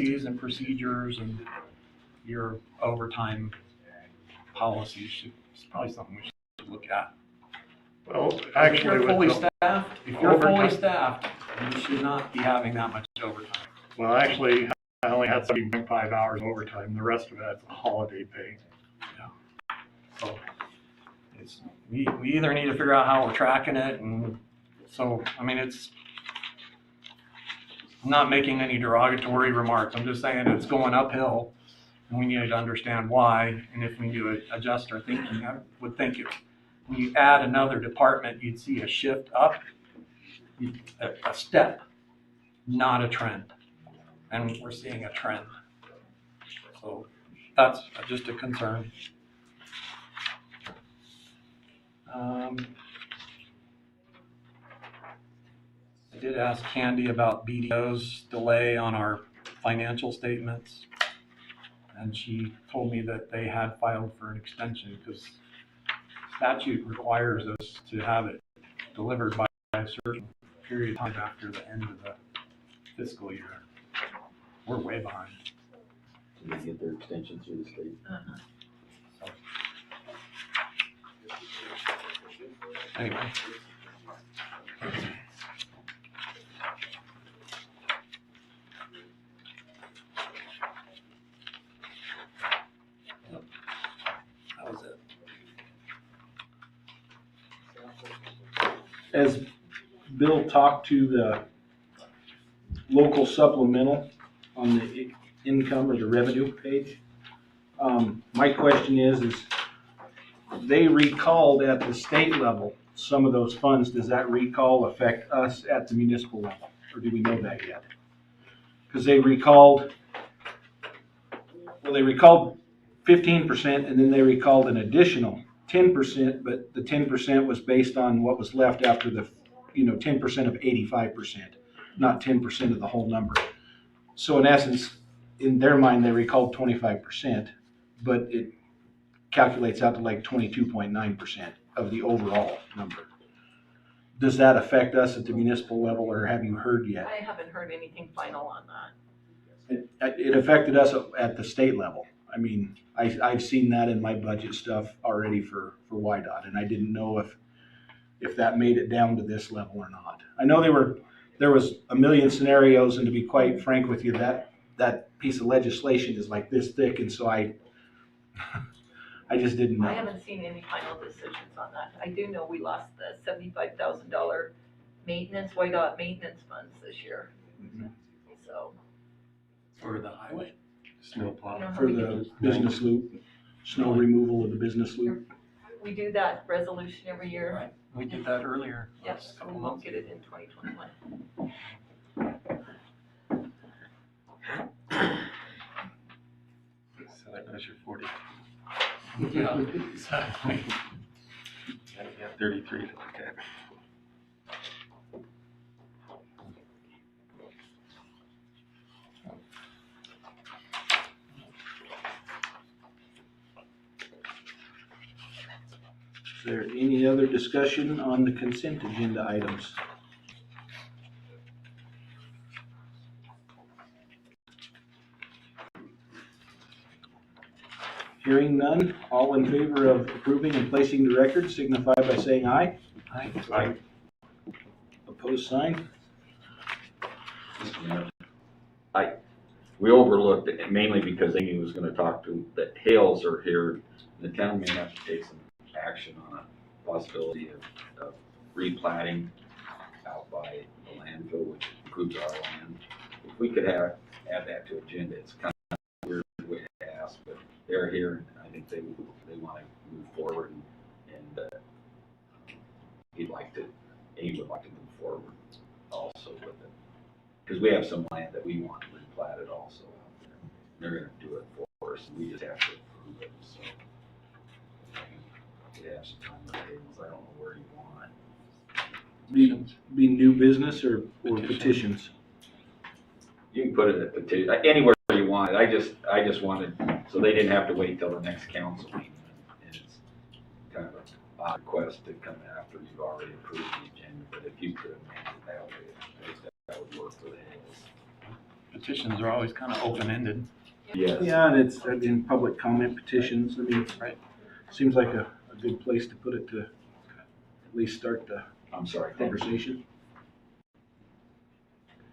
and procedures and your overtime policies it's probably something we should look at. Well, If actually, you're with fully the- staffed, you overtime- staffed, you should not be having that much overtime. well, actually, I only had 7.5 hours overtime. The rest of that's holiday pay. So we either need to figure out how we're tracking it, and so, I mean, I'm not making any derogatory remarks. I'm just saying it's going uphill, and we need to understand why, and if we need to adjust our thinking. I would think if when you add another department, you'd see a shift up, a step, not a trend. And we're seeing a trend. So that's just a concern. I did ask Candy about BDO's delay on our financial statements. And she told me that they had filed for an extension because statute requires us to have it delivered by a certain period of time after the end of the fiscal year. We're way behind. They get their extension through the state. So. Anyway. That was it. As Bill talked to the local supplemental on the income or the revenue page, my question is they recalled at the state level some of those funds. Does that recall affect us at the municipal level, or do we know that yet? Because they recalled 15%, and then they recalled an additional 10%, but the 10% was based on what was left after the, 10% of 85%, not 10% of the whole number. So in essence, in their mind, they recalled 25%, but it calculates out to like 22.9% of the overall number. Does that affect us at the municipal level, or have you heard yet? I haven't heard anything final on that. It affected us at the state level. I mean, I've seen that in my budget stuff already for YDOT, and I didn't know if that made it down to this level or not. I know there was a million scenarios, and to be quite frank with you, that piece of legislation is like this thick, and so I just didn't know. I haven't seen any final decisions on that. I do know we lost the $75,000 YDOT maintenance funds this year. Mhm. So. For the highway? Snowplow. For the business loop, snow removal of the business loop. We do that resolution every year. Right. We did that earlier. Yes, Couple we won't months. get it in 2021. So that goes your 40. Yeah, exactly. Yeah, 33 to look at. Is there any other discussion on the consent agenda items? Hearing none, all in favor of approving and placing the record signify by saying aye. Aye. Opposed, sign. We overlooked it mainly because Amy was gonna talk to, the Hales are here. The town may have to take some action on a possibility of replatting out by the landfill, which includes our land. If we could add that to agenda, it's kind of a weird way to ask, but they're here, and I think they wanna move forward, and Amy would like to move forward also with it. Because we have some land that we want replatted also out there. They're gonna do it for us, and we just have to approve it, so. We have some time tables, I don't know where you want. Be new business or petitions? You can put it at petition, anywhere you want it, I just wanted, so they didn't have to wait till the next council meeting. And it's kind of an odd request to come after you've already approved the agenda, but if you could amend it that way, that would work for the Hills. petitions are always kind of open-ended. Yes. Yeah, and it's in public comment petitions. I mean, Right. seems like a good place to put it to at least start the I'm sorry, conversation.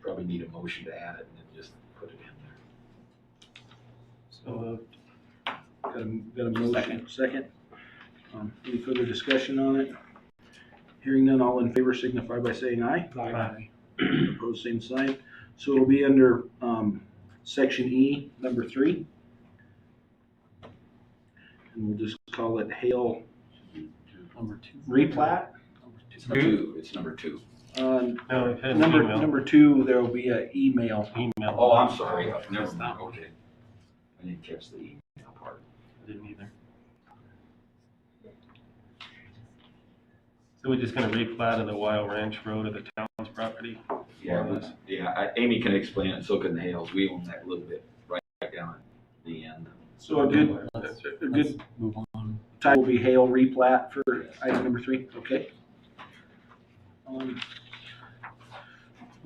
probably need a motion to add it and then just put it in there. So, got a motion, second. Any further discussion on it? Hearing none, all in favor signify by saying aye. Aye. Opposed, same sign. So it'll be under, section E, number 3. And we'll just call it Hale Number 2. replat. It's number two. No, it had an Number, email. number 2, there'll be an email. Email. Oh, I'm sorry, never mind, okay. I didn't catch the email part. I didn't either. So we're just gonna replat of the Wild Ranch Road of the town's property? Yeah, Amy can explain it, so can the Hales, we own that little bit right down at the end. So a good Move on. title will be Hale replat for item number 3, okay?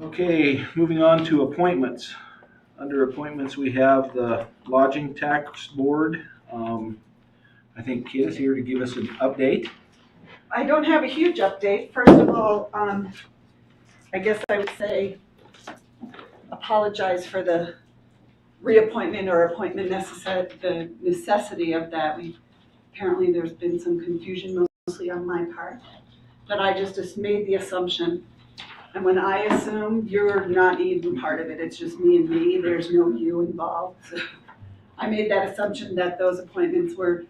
Okay, moving on to appointments. Under appointments, we have the Lodging Tax Board. I think Kit is here to give us an update. I don't have a huge update. First of all, I guess I would say apologize for the reappointment or appointment the necessity of that. Apparently there's been some confusion, mostly on my part, but I just made the assumption. And when I assume, you're not even part of it. It's just me and me. There's no you involved. So I made that assumption that those appointments were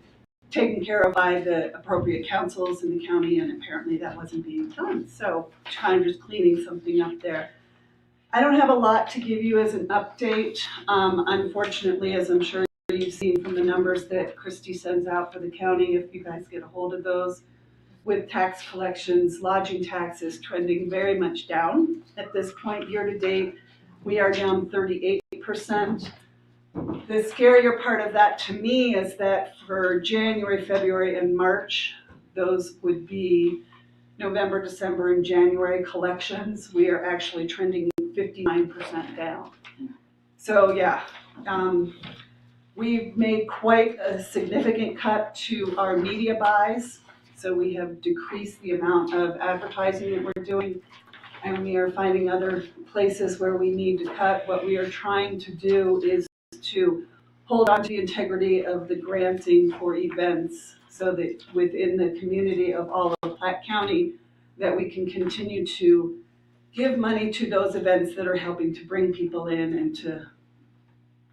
taken care of by the appropriate councils in the county, and apparently that wasn't being done. So kind of just cleaning something up there. I don't have a lot to give you as an update. Unfortunately, as I'm sure you've seen from the numbers that Christy sends out for the county, if you guys get a hold of those, with tax collections, lodging taxes trending very much down. At this point, year to date, we are down 38%. The scarier part of that to me is that for January, February, and March, those would be November, December, and January collections. We are actually trending 59% down. So yeah, we've made quite a significant cut to our media buys. So we have decreased the amount of advertising that we're doing, and we are finding other places where we need to cut. What we are trying to do is to hold on to the integrity of the granting for events so that within the community of all of Platte County, that we can continue to give money to those events that are helping to bring people in and to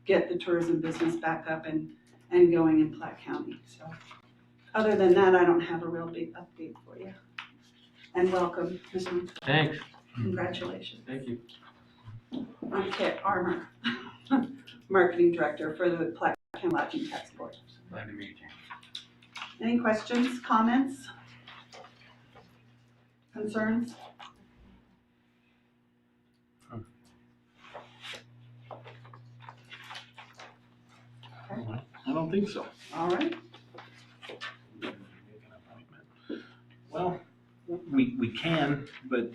get the tourism business back up and going in Platte County. So other than that, I don't have a real big update for you. And welcome, Mr. Thanks. Congratulations. Thank you. I'm Kit Armour, Marketing Director for the Platte County Lodging Tax Board. Glad to meet you. Any questions, comments, concerns? I don't think so. All right. Well, we can, but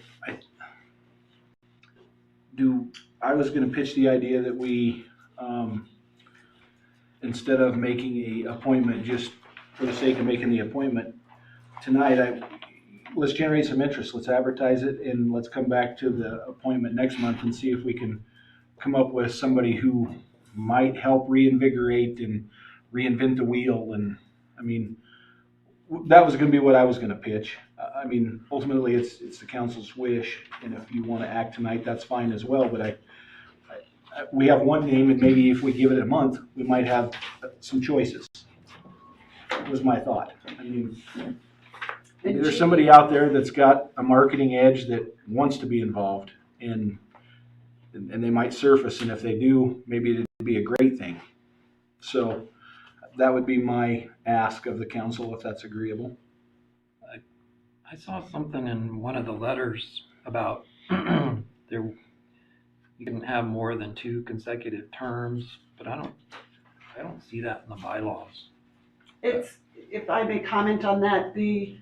I was gonna pitch the idea that we, instead of making a appointment just for the sake of making the appointment, tonight, let's generate some interest, let's advertise it, and let's come back to the appointment next month and see if we can come up with somebody who might help reinvigorate and reinvent the wheel. And I mean, that was gonna be what I was gonna pitch. I mean, ultimately, it's the council's wish, and if you wanna act tonight, that's fine as well, but we have one name, and maybe if we give it a month, we might have some choices. Was my thought. I mean, maybe there's somebody out there that's got a marketing edge that wants to be involved, and they might surface, and if they do, maybe it'd be a great thing. So that would be my ask of the council, if that's agreeable. I saw something in one of the letters about there, you can have more than 2 consecutive terms, but I don't see that in the bylaws. It's, if I may comment on that, the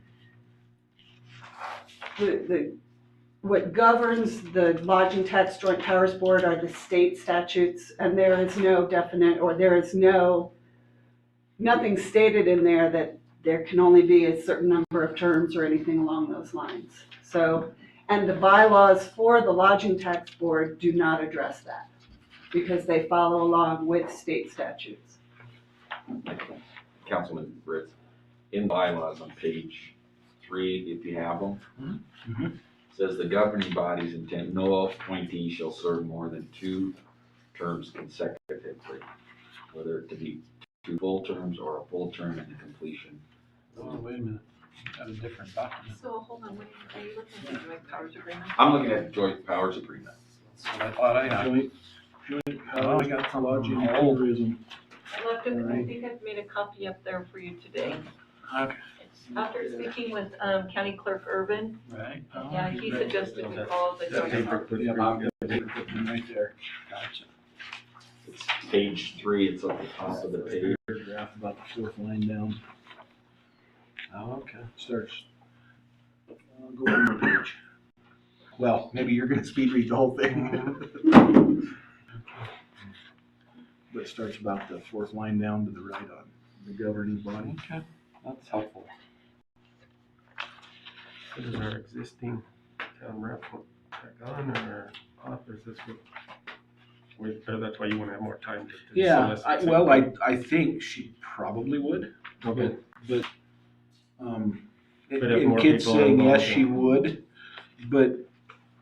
what governs the lodging tax joint powers board are the state statutes, and there is no definite, or there is nothing stated in there that there can only be a certain number of terms or anything along those lines. So, and the bylaws for the lodging tax board do not address that, because they follow along with state statutes. Councilman Ritz, in bylaws on page 3, if you have them, Mhm. says the governing body's intent, no appointee shall serve more than 2 terms consecutively, whether it to be 2 full terms or a full term and the completion. Oh, wait a minute, got a different document. So, hold on, wait, are you looking at the joint powers agreement? I'm looking at the joint powers agreement. That's what I thought I had. Joint Oh, we got some lodging and old. tourism. I left it, I Alright. think I've made a copy up there for you today. Okay, After speaking with, County Clerk Irvin, right. Oh, yeah, he suggested we follow the That joint. paper Yeah, clip. I've got the paper clipping right there. Gotcha. It's page 3, it's at the top of the page. Paragraph about the 4th line down, Oh, okay. starts, go one more page. Well, maybe you're gonna speed read the whole thing. But it starts about the 4th line down to the right on the governing body. Okay, that's helpful. So does our existing town rep put back on or off, or is this what? Or that's why you wanna have more time to Yeah, solicit well, input? I think she probably would, Okay. but, But if and more Kit's people are saying yes, involved, she would, but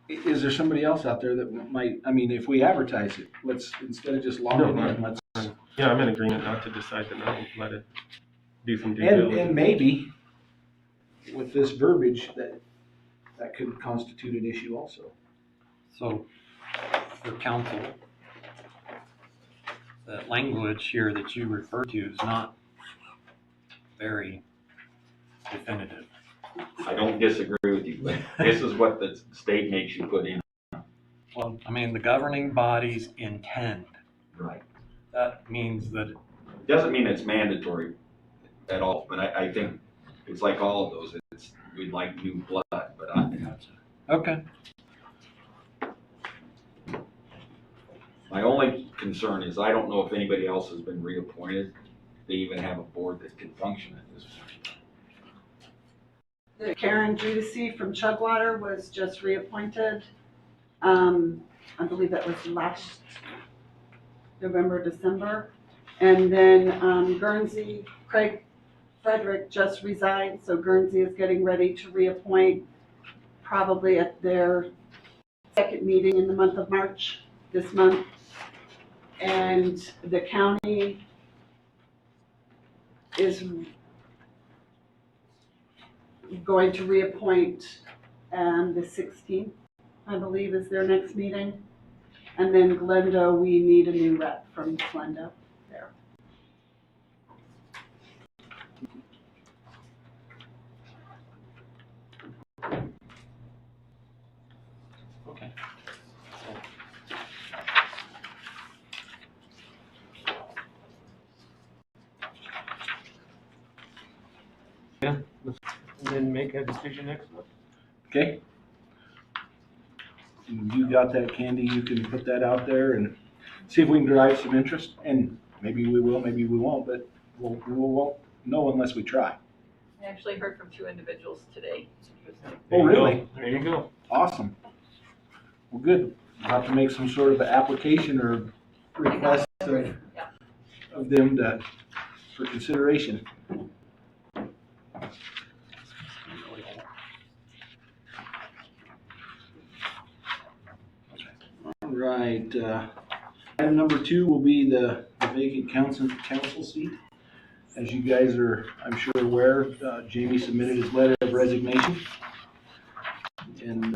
is there somebody else out there that might, I mean, if we advertise it, let's, instead of just logging in, let's, Yeah, I'm in agreement not to decide tonight, let it do some due and diligence. maybe with this verbiage, that could constitute an issue also. So, for council, that language here that you refer to is not very definitive. I don't disagree with you, but this is what the state makes you put in. Well, I mean, the governing bodies intend. Right. That means that, Doesn't mean it's mandatory at all, but I think it's like all of those, we'd like new blood, but okay, my only concern is I don't know if anybody else has been reappointed. They even have a board that can function at this point. Karen Judici from Chugwater was just reappointed. I believe that was last November, December. And then Guernsey, Craig Frederick just resigned, so Guernsey is getting ready to reappoint probably at their second meeting in the month of March, this month. And the county is going to reappoint the 16th, I believe, is their next meeting. And then Glendo, we need a new rep from Glendo there. okay. And then make a decision next month. Okay? You got that, Candy, you can put that out there and see if we can drive some interest, and maybe we will, maybe we won't, but we won't know unless we try. I actually heard from 2 individuals today. Oh, really? There you go. Awesome. Well, good. I'll have to make some sort of application or request of Yeah. them for consideration. All right, item number 2 will be the vacant council seat. As you guys are, I'm sure, aware, Jamie submitted his letter of resignation. And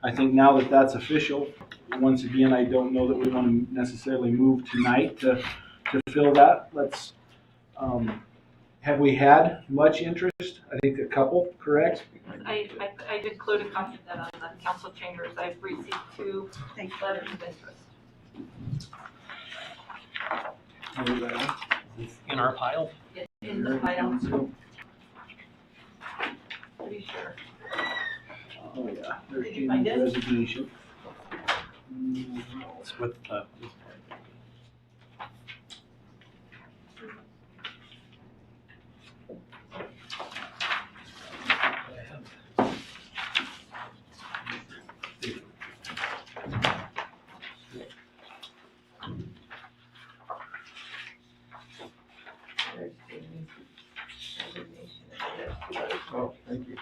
I think now that that's official, once again, I don't know that we want to necessarily move tonight to fill that. Let's, have we had much interest? I think a couple, correct? I did include a copy of that on the council chambers. I've received 2 letters of interest. Is this in our pile? In the file, pretty sure. Oh, yeah, there's Did you find Jamie's it? resignation. It's with the. There's Jamie's resignation, and there's two others. Oh, thank you.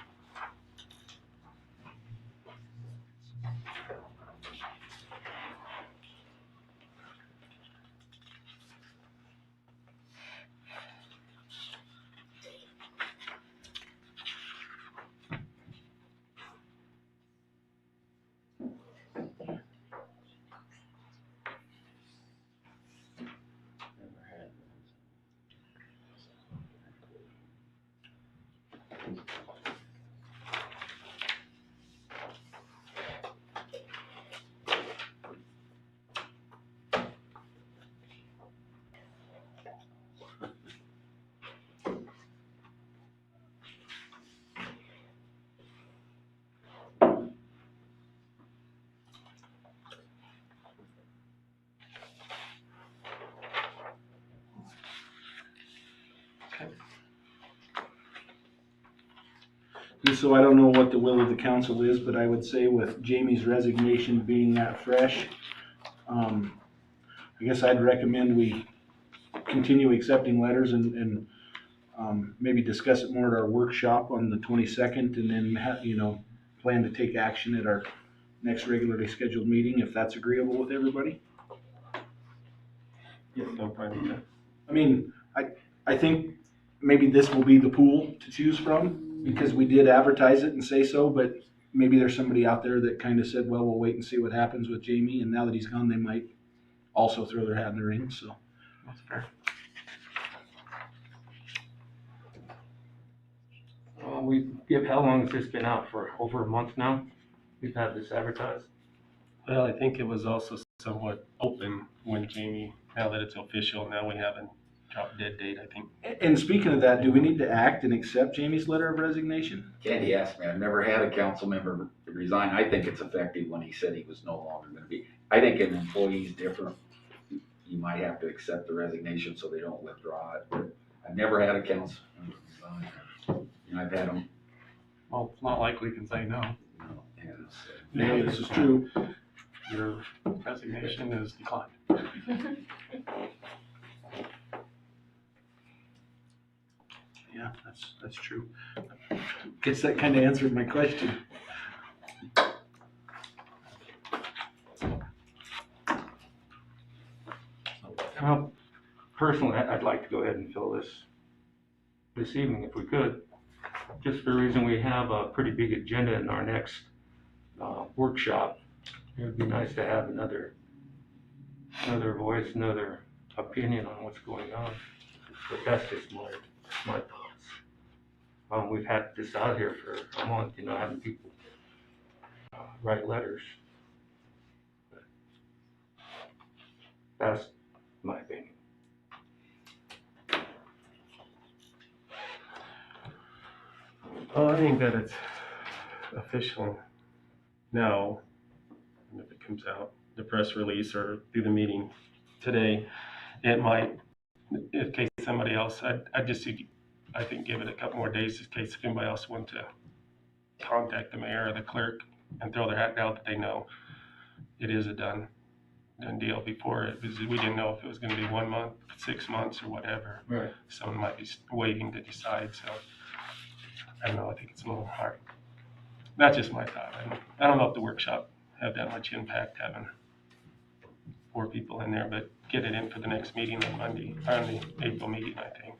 And so I don't know what the will of the council is, but I would say with Jamie's resignation being that fresh, I guess I'd recommend we continue accepting letters and maybe discuss it more at our workshop on the 22nd, and then plan to take action at our next regularly scheduled meeting, if that's agreeable with everybody. Yes, I'm fine with that. I mean, I think maybe this will be the pool to choose from, because we did advertise it and say so, but maybe there's somebody out there that kind of said, well, we'll wait and see what happens with Jamie, and now that he's gone, they might also throw their hat in the ring, so. That's fair. How long has this been out for? Over a month now? We've had this advertised? Well, I think it was also somewhat open when Jamie, now that it's official, now we have a drop dead date, I think. And speaking of that, do we need to act and accept Jamie's letter of resignation? Candy asked me, I've never had a council member resign. I think it's effective when he said he was no longer gonna be. I think an employee's different. You might have to accept the resignation so they don't withdraw it. But I've never had a council member resign. And I've had them, Well, it's not like we can say no. and No, this is true. Your resignation is declined. Yeah, that's true. Guess that kind of answered my question. Well, personally, I'd like to go ahead and fill this evening if we could. Just for the reason we have a pretty big agenda in our next workshop. It would be nice to have another voice, another opinion on what's going on. But that's just my thoughts. We've had this out here for a month, having people write letters. But that's my opinion. Well, I think that it's official now, and if it comes out, the press release or through the meeting today, it might, in case somebody else, I'd just, I think, give it a couple more days in case anybody else want to contact the mayor or the clerk and throw their hat down that they know it is a done deal. Before it was, we didn't know if it was going to be 1 month, 6 months, or whatever. Right. Someone might be waiting to decide, so I don't know, I think it's a little hard. That's just my thought. I don't know if the workshop have that much impact having 4 people in there, but get it in for the next meeting on Monday, or on the April meeting, I think.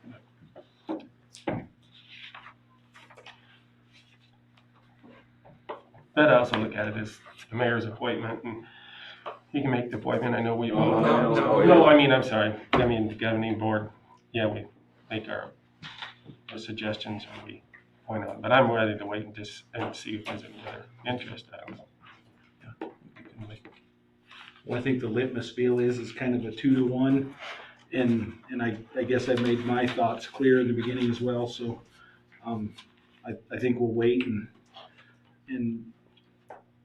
But I also look at it as the mayor's appointment, and he can make the appointment. I know we, no, I mean, I'm sorry. I mean, the governing board, yeah, we make our suggestions when we point out, but I'm ready to wait and see if there's any other interest. I don't know. Well, I think the litmus feel is kind of a 2-to-1, and I guess I made my thoughts clear in the beginning as well, so I think we'll wait and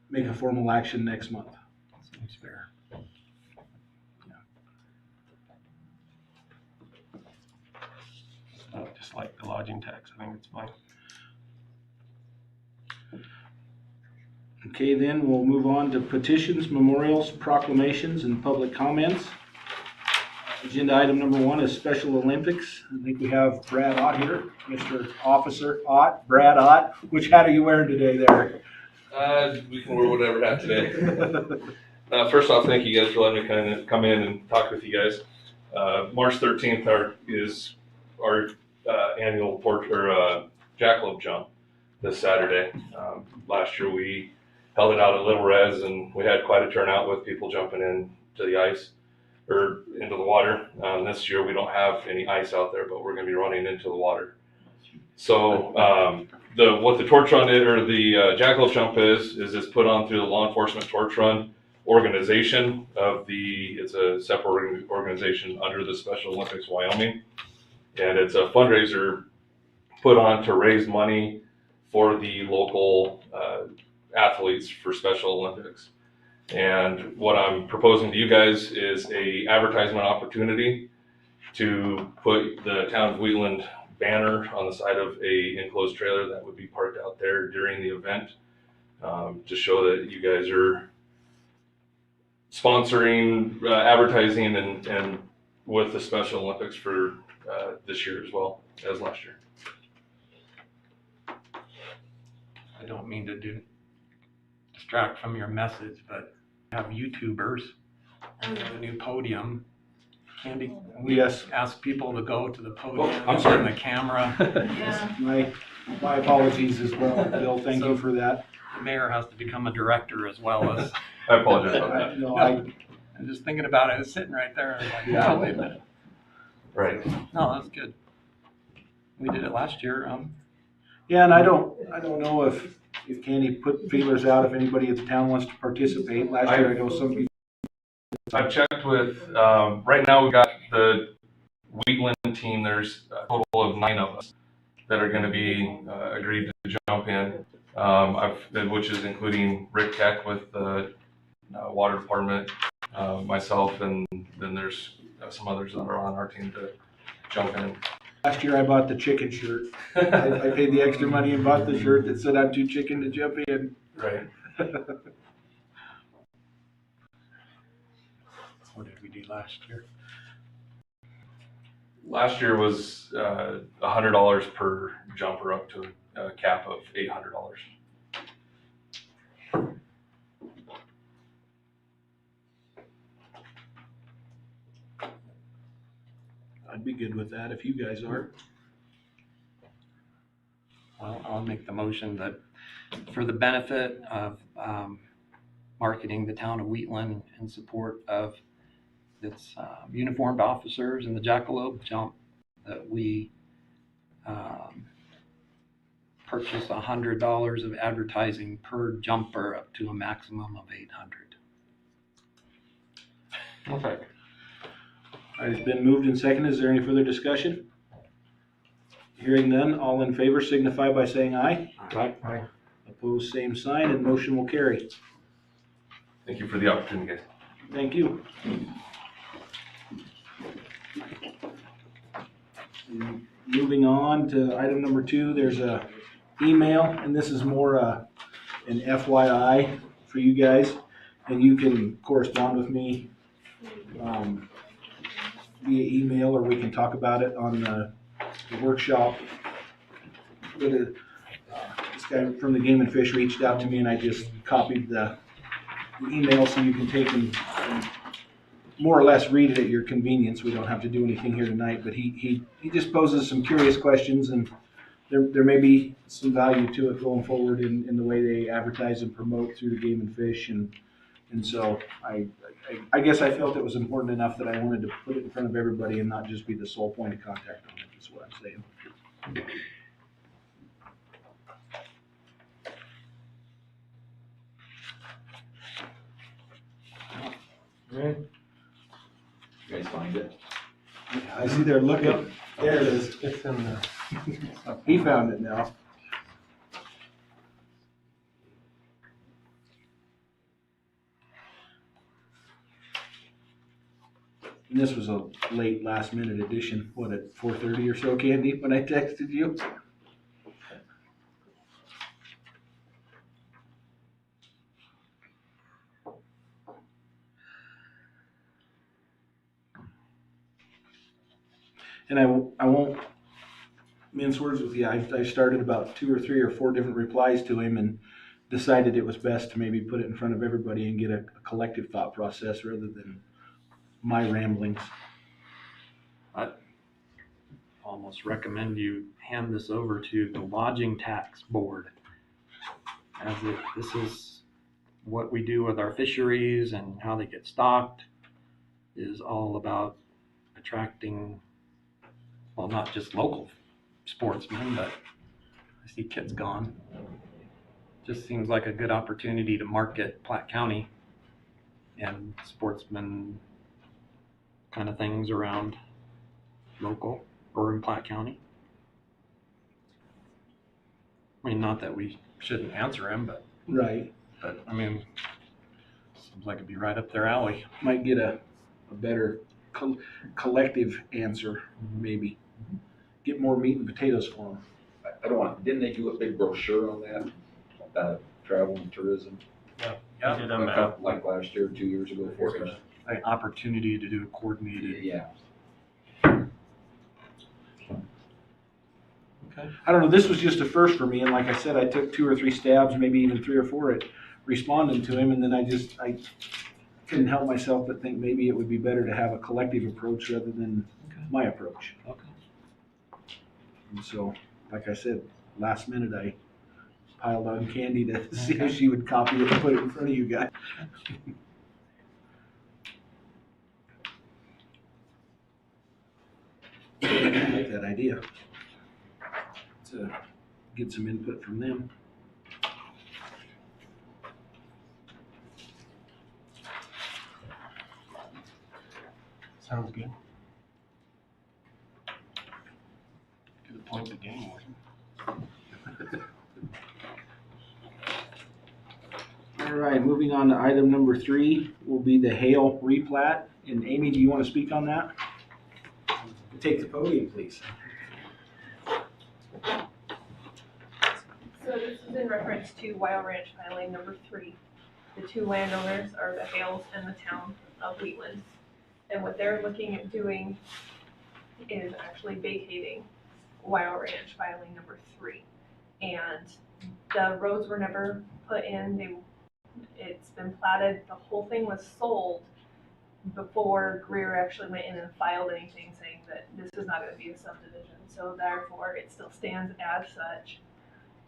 make a formal action next month. Seems fair. Just like the lodging tax, I think it's fine. Okay, then we'll move on to petitions, memorials, proclamations, and public comments. Agenda item number 1 is Special Olympics. I think we have Brad Ott here, Mr. Officer Ott, Brad Ott. Which hat are you wearing today there? We can wear whatever hat today. First off, thank you guys for letting me come in and talk with you guys. March 13th is our annual jackalope jump this Saturday. Last year we held it out at Little Res and we had quite a turnout with people jumping into the ice or into the water. This year we don't have any ice out there, but we're going to be running into the water. So what the torch run or the jackalope jump is it's put on through the law enforcement torch run organization it's a separate organization under the Special Olympics Wyoming, and it's a fundraiser put on to raise money for the local athletes for Special Olympics. And what I'm proposing to you guys is a advertisement opportunity to put the town of Wheatland banner on the side of a enclosed trailer that would be parked out there during the event, to show that you guys are sponsoring, advertising, and with the Special Olympics for this year as well as last year. I don't mean to distract from your message, but have YouTubers and a new podium. Candy, we Yes. ask people to go to the podium Oh, I'm sorry. and the camera. Yeah. My apologies as well, Bill. Thank you for that. The mayor has to become a director as well as, I apologize about that. No, I'm just thinking about it, it's sitting right there, and I'm like, Yeah. oh, wait a minute. Right. No, that's good. We did it last year, Yeah, and I don't know if Candy put feelers out, if anybody at the town wants to participate. Last year, I know some people. I've checked with, right now we got the Wheatland team, there's a total of 9 of us that are gonna be, agreed to jump in. Which is including Rick Keck with the water department, myself, and then there's some others that are on our team to jump in. Last year, I bought the chicken shirt. I paid the extra money and bought the shirt that said I'm too chicken to jump in. Right. what did we do last year? Last year was $100 per jumper up to a cap of $800. I'd be good with that if you guys are. Well, I'll make the motion that for the benefit of marketing the town of Wheatland in support of its uniformed officers and the jackalope jump, that we purchase $100 of advertising per jumper up to a maximum of 800. Okay. All right, it's been moved and seconded. Is there any further discussion? Hearing none, all in favor signify by saying aye. Aye. Opposed, same sign, and motion will carry. Thank you for the opportunity, guys. Thank you. Moving on to item number 2, there's a email, and this is more an FYI for you guys, and you can correspond with me via email, or we can talk about it on the workshop. This guy from the Game and Fish reached out to me, and I just copied the email so you can take and more or less read it at your convenience. We don't have to do anything here tonight, but he just poses some curious questions, and there may be some value to it going forward in the way they advertise and promote through the Game and Fish, and so I guess I felt it was important enough that I wanted to put it in front of everybody and not just be the sole point of contact on it, is what I'm saying. You guys find it? I see they're looking. There it is. It's in the, He found it now. And this was a late last minute addition, what, at 4:30 or so, Candy, when I texted you? And I won't mince words with you. I started about 2 or 3 or 4 different replies to him and decided it was best to maybe put it in front of everybody and get a collective thought process rather than my ramblings. Almost recommend you hand this over to the lodging tax board. This is what we do with our fisheries and how they get stocked is all about attracting, well, not just local sportsmen, but I see Kit's gone. Just seems like a good opportunity to market Platte County and sportsman kind of things around local or in Platte County. I mean, not that we shouldn't answer him, but Right. I mean, seems like it'd be right up their alley. Might get a better collective answer, maybe. Get more meat and potatoes for them. I don't want, didn't they do a big brochure on that, travel and tourism? I did a map. Like last year, 2 years ago, 4 years? An opportunity to do a coordinated. Yeah. Okay. I don't know, this was just a first for me, and like I said, I took 2 or 3 stabs, maybe even 3 or 4 at responding to him, and then I couldn't help myself but think maybe it would be better to have a collective approach rather than my approach. Okay. And so, like I said, last minute I piled on Candy to see if she would copy it and put it in front of you guys. I like that idea. To get some input from them. Sounds good. Good point the game was. All right, moving on to item number 3 will be the Hale replat. And Amy, do you want to speak on that? Take the podium, please. So this is in reference to Wild Ranch filing number 3. The 2 landowners are the Hales and the town of Wheatland. And what they're looking at doing is actually vacating Wild Ranch filing number 3. And the roads were never put in, it's been platted, the whole thing was sold before Greer actually went in and filed anything saying that this is not gonna be a subdivision. So therefore, it still stands as such.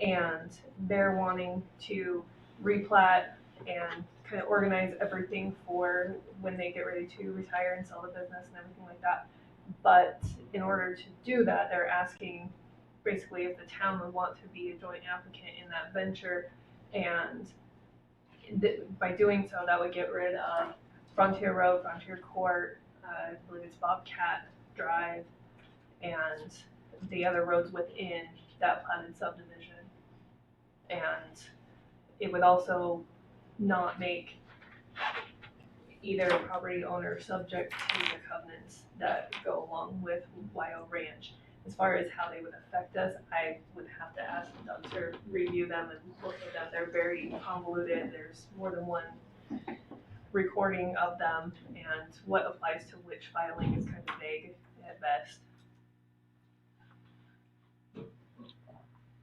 And they're wanting to replat and kind of organize everything for when they get ready to retire and sell the business and everything like that. But in order to do that, they're asking basically if the town would want to be a joint applicant in that venture. And by doing so, that would get rid of Frontier Road, Frontier Court, I believe it's Bobcat Drive, and the other roads within that platted subdivision. And it would also not make either property owner subject to the covenants that go along with Wild Ranch. As far as how they would affect us, I would have to ask Doug to review them and look at them. They're very convoluted. There's more than one recording of them, and what applies to which filing is kind of vague at best.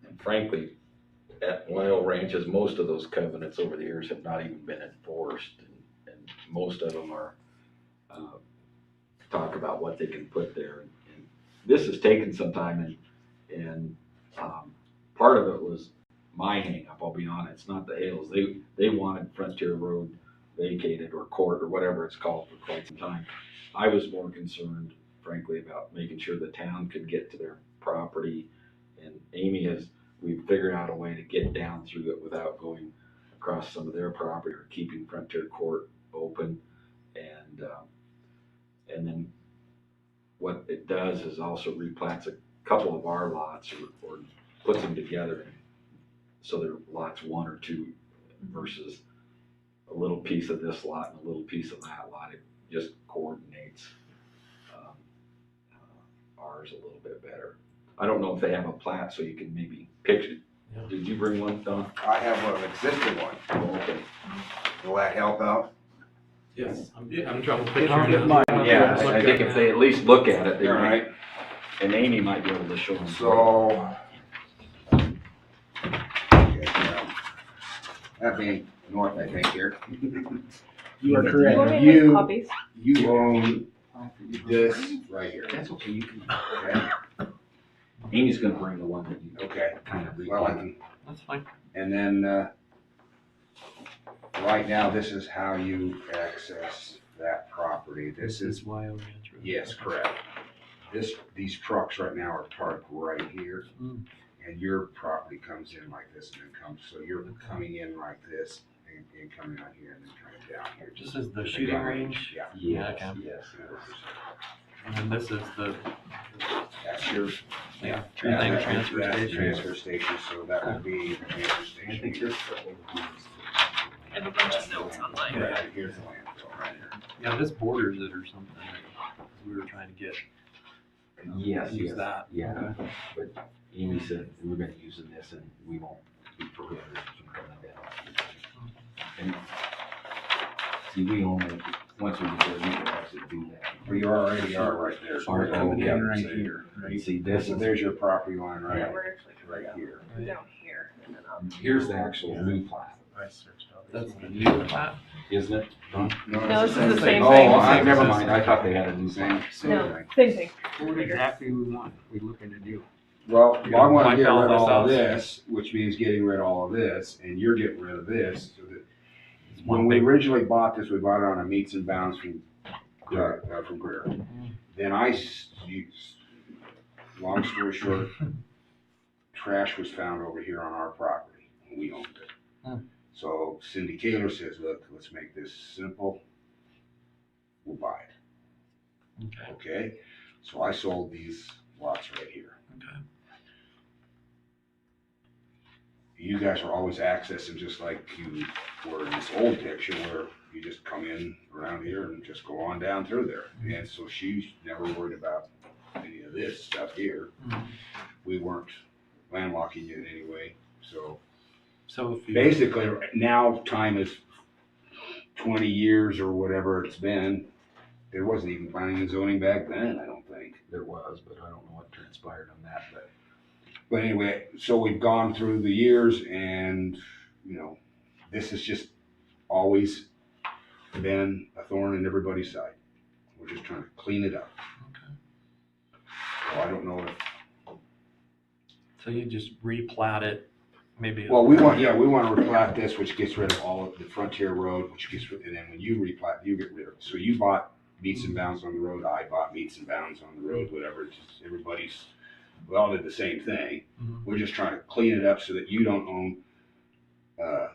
And frankly, at Wild Ranches, most of those covenants over the years have not even been enforced, and most of them are talk about what they can put there. And this has taken some time, and part of it was my hang-up, I'll be honest. It's not the Hales. They wanted Frontier Road vacated or court or whatever it's called for quite some time. I was more concerned, frankly, about making sure the town could get to their property, and we've figured out a way to get down through it without going across some of their property or keeping Frontier Court open. And then what it does is also replats a couple of our lots or puts them together. So they're lots 1 or 2 versus a little piece of this lot and a little piece of that lot. It just coordinates. colors a little bit better. I don't know if they have a plat, so you can maybe picture. Yeah. Did you bring one, Don? I have an existing one. Oh, okay. Will that help out? Yes, I'm having trouble I'll picturing get it. mine. Yeah, I think if they at least look at it, they All might, right, and Amy might be able to show them. so. That being north, I think, here. You are Do you want correct. me to make You- copies? You own this right here. That's okay, you can, Okay, Amy's gonna bring the one that you okay. kind of read. Well, I can, That's fine. and then, right now, this is how you access that property. This is, Wyo Ranch Road. yes, correct. These trucks right now are parked right here. Mm. And your property comes in like this and then comes, so you're coming in like this and coming out here and then coming down here. This is the to shooting gun range? Yeah. Yeah, Yes, okay. yes. And then this is the, That's your, yeah, that's transfer the station. transfer station, so that would be the transfer I think station. this. I have a bunch of notes on mine. Right, here's the landfill right here. Yeah, this borders it or something. 'Cause we were trying to get, Yes, use yes, that. yeah, but Amy said we're gonna use this and we won't be prohibited from coming down. And see, we only, once we get there, we can actually do that. Well, you already are right there. Are we coming Yeah, in right so- here, You see, this So is, there's your property line Yeah, right, we're actually right here. down here and then up. here's the actual new plat, I searched all these. That's the new plat? isn't it? Don? No, this is the same Oh, thing. Never mind, I thought they had a new Same, plat. same No, thing. same thing. What exactly we want, we looking to do? Well, You're I gonna wanna wipe get all rid of this all out. of this, which means getting rid of all of this, and you're getting rid of this, so that It's when one we big, originally bought this, we bought it on a meets and bounds from Greer. Then long story short, trash was found over here on our property, and we owned it. Hmm. So Cindy Kaler says, look, let's make this simple, we'll buy it, okay, okay? So I sold these lots right here. okay. You guys are always accessing just like you were in this old picture where you just come in around here and just go on down through there. And so she's never worried about any of this stuff here. Mhm. We weren't landlocking you in any way. So So if you. basically now time is 20 years or whatever it's been. There wasn't even planning and zoning back then, I don't think. There was, but I don't know what transpired on that, but. But anyway, so we've gone through the years and, you know, this has just always been a thorn in everybody's side. We're just trying to clean it up. So I don't know if, So you just replat it, maybe. well, we want to replat this, which gets rid of all of the Frontier Road, which gets, and then when you replat, you get rid of it. So you bought meets and bounds on the road, I bought meets and bounds on the road, whatever, it's just everybody's, we all did the same thing. Mhm. We're just trying to clean it up so that you don't own,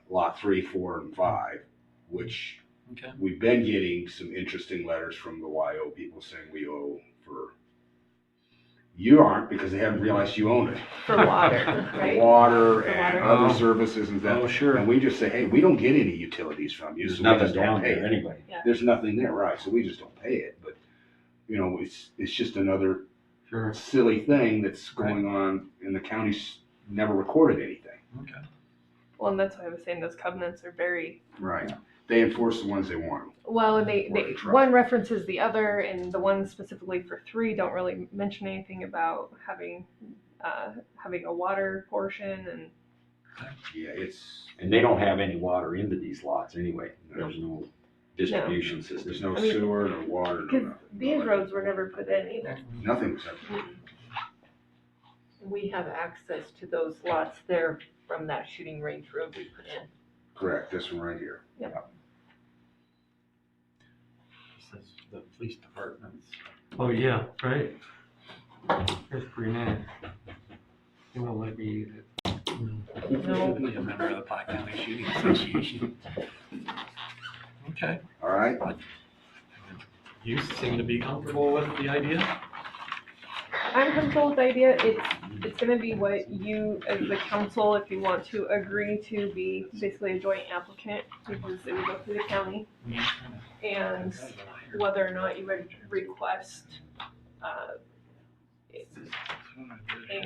lot 3, 4, and 5, which Okay, we've been getting some interesting letters from the YO people saying we owe for, you aren't because they haven't realized you own it. For water, right? Water For and water. other services and that. Oh, sure. And we just say, hey, we don't get any utilities from you, There's so we nothing just don't down pay there it. anyway. There's nothing there, right, so we just don't pay it, but, you know, it's just another Sure. silly thing that's going on, and the county's never recorded anything. okay. Well, and that's why I was saying those covenants are very, Right. They enforce the ones they want. well, and Or they, the truck. one references the other, and the one specifically for 3 don't really mention anything about having a water portion and. Yeah, it's, And they don't have any water into these lots anyway. There's no distribution system. there's no I mean, sewer, no water, no Because nothing. these roads were never put in either. Nothing was ever, We have access to those lots there from that shooting range road we put in. correct, this one right here. This is the police department's. Oh, yeah, right? That's pretty nice. They won't let me use it. No. Be a member of the Pike County Shooting Association. Okay, All right, you seem to be comfortable with the idea? I'm comfortable with the idea. It's gonna be what you, as the council, if you want to agree to be basically a joint applicant, because it would go through the county. And whether or not you would request,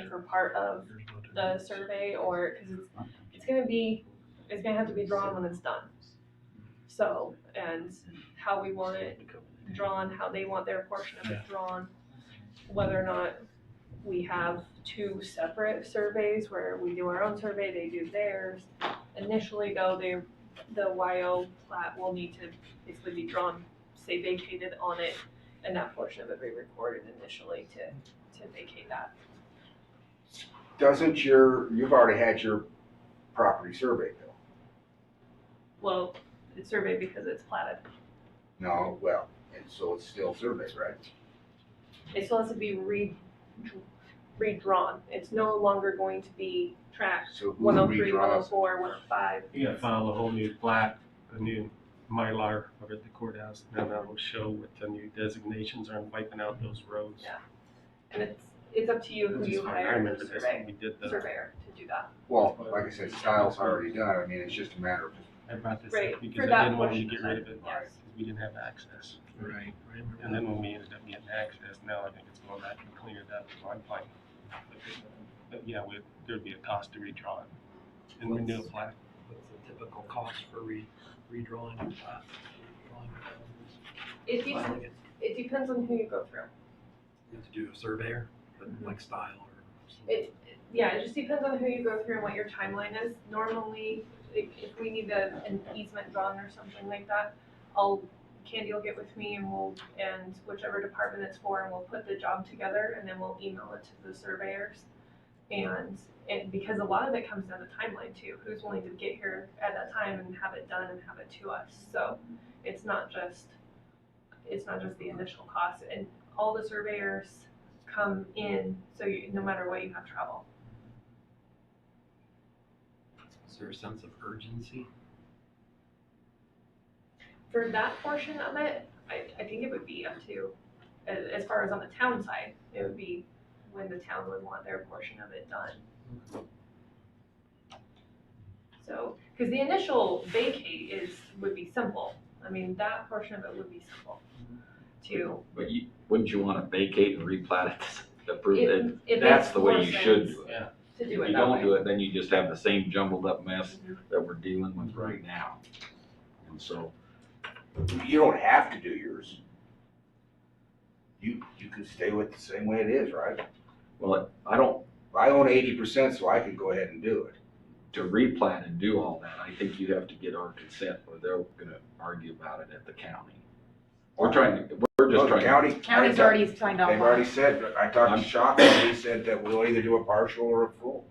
pay for part of the survey, or, cause it's gonna have to be drawn when it's done. So, and how we want it drawn, how they want their portion of it drawn, whether or not we have two separate surveys where we do our own survey, they do theirs. Initially though, the YO plat will need to basically be drawn, say vacated on it, and that portion of it be recorded initially to vacate that. Doesn't you've already had your property surveyed though? Well, it's surveyed because it's platted. No, well, and so it's still surveyed, right? It still has to be redrawn. It's no longer going to be tracked So who 103, redraws? 104, 105. You gotta file a whole new plat, a new Mylar over at the courthouse. Now that will show what the new designations are and wiping out those roads. Yeah. And it's up to you who Which is you fine. I hire remember the this survey, when we did the, surveyor to do that. Well, like I said, style's already done. I mean, it's just a matter of just I brought this Right, up for because I that didn't want you to portion get of rid of it, it, yes. because we didn't have access. Right. And then when we ended up getting access, now I think it's going back and clear it up, so I'm fine. But yeah, there'd be a cost to redraw it and renew a plat. What's the typical cost for redrawing a plat? It Filing it? depends on who you go through. You have to do a surveyor, but like style or. Yeah, it just depends on who you go through and what your timeline is. Normally, if we need an easement drawn or something like that, Candy will get with me and whichever department it's for, and we'll put the job together and then we'll email it to the surveyors. And because a lot of it comes down to timeline too, who's willing to get here at that time and have it done and have it to us. So it's not just the initial cost, and all the surveyors come in, so no matter what, you have travel. Is there a sense of urgency? For that portion of it, I think it would be up to, as far as on the town side, it would be when the town would want their portion of it done. So, because the initial vacate would be simple. I mean, that portion of it would be simple to. But wouldn't you wanna vacate and replat it, approve it? It That's makes the way more you should sense do it. Yeah. To do If it you that don't way. do it, then you just have the same jumbled up mess Mhm. that we're dealing with right now. And so, you don't have to do yours. You can stay with the same way it is, right? well, I own 80%, so I can go ahead and do it. to replat and do all that, I think you have to get our consent, or they're gonna argue about it at the county. We're just No, the trying. County's already signed off They've on already it. said, I talked to Shock and he said that we'll either do a partial or a full.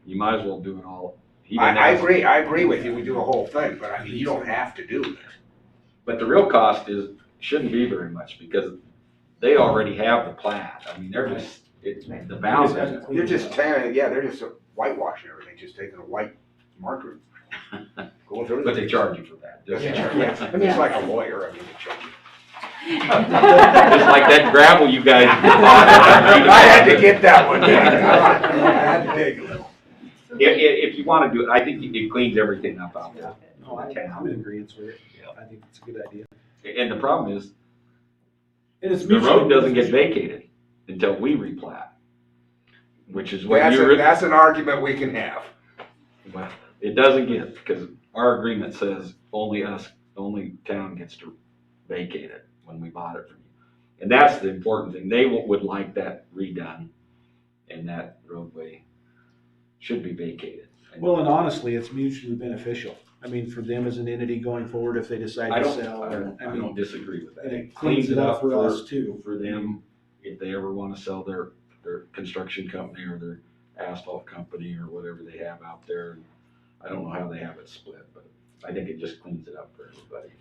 You might as well do it all. He didn't I ask- agree with you, we do a whole thing, but I mean, you don't have to do it. But the real cost shouldn't be very much, because they already have the plat. I mean, they're just, the boundaries. You're just tearing, yeah, they're just whitewashing everything, just taking a white marker. Going through. But they charge you for that. Yeah, I mean, it's like a lawyer, I mean, they charge you. Just like that gravel you guys bought. I had to get that one, yeah, I had to dig a little. If you wanna do it, I think it cleans everything up out there. No, I'm in agreement with it. I think it's a good idea. And the problem is, And it's the road mutually doesn't get beneficial. vacated until we replat, which is what you're. That's an argument we can have. Well, it doesn't get, because our agreement says only town gets to vacate it when we bought it from you. And that's the important thing. They would like that redone, and that roadway should be vacated. Well, and honestly, it's mutually beneficial. I mean, for them as an entity going forward, if they decide I to don't, sell. I don't disagree with that. And it cleans it up for us too. For them, if they ever wanna sell their construction company or their asphalt company or whatever they have out there. I don't know how they have it split, but I think it just cleans it up for everybody.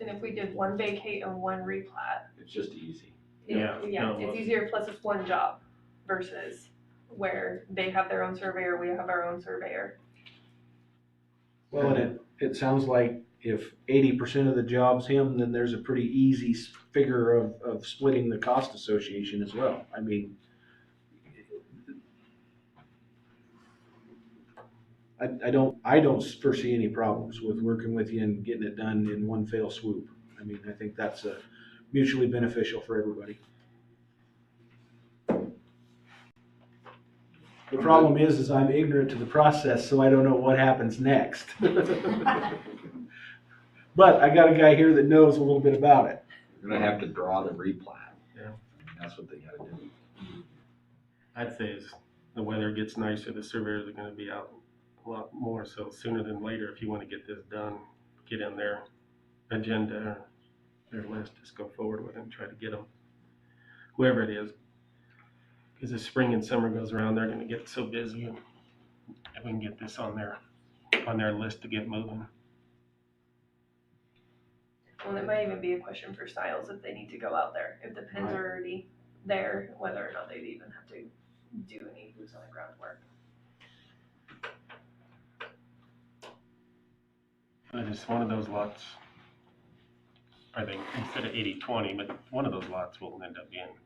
And if we did one vacate and one replat, It's just easy. Yeah, no, it's easier, plus it's one job versus where they have their own surveyor, we have our own surveyor. Well, and it sounds like if 80% of the job's him, then there's a pretty easy figure of splitting the cost association as well. I mean, I don't foresee any problems with working with you and getting it done in one fell swoop. I mean, I think that's mutually beneficial for everybody. The problem is I'm ignorant to the process, so I don't know what happens next. But I got a guy here that knows a little bit about it. You're gonna have to draw the replat. Yeah. That's what they gotta do. I'd say as the weather gets nicer, the surveyors are gonna be out a lot more, so sooner than later, if you wanna get this done, get in their agenda or their list, just go forward with it and try to get them, whoever it is. Because as spring and summer goes around, they're gonna get so busy, and if we can get this on their list to get moving. Well, it might even be a question for Styles if they need to go out there, if the pins are already there, whether or not they'd even have to do any boots on the ground work. But it's one of those lots, I think, instead of 80-20, but one of those lots will end up being,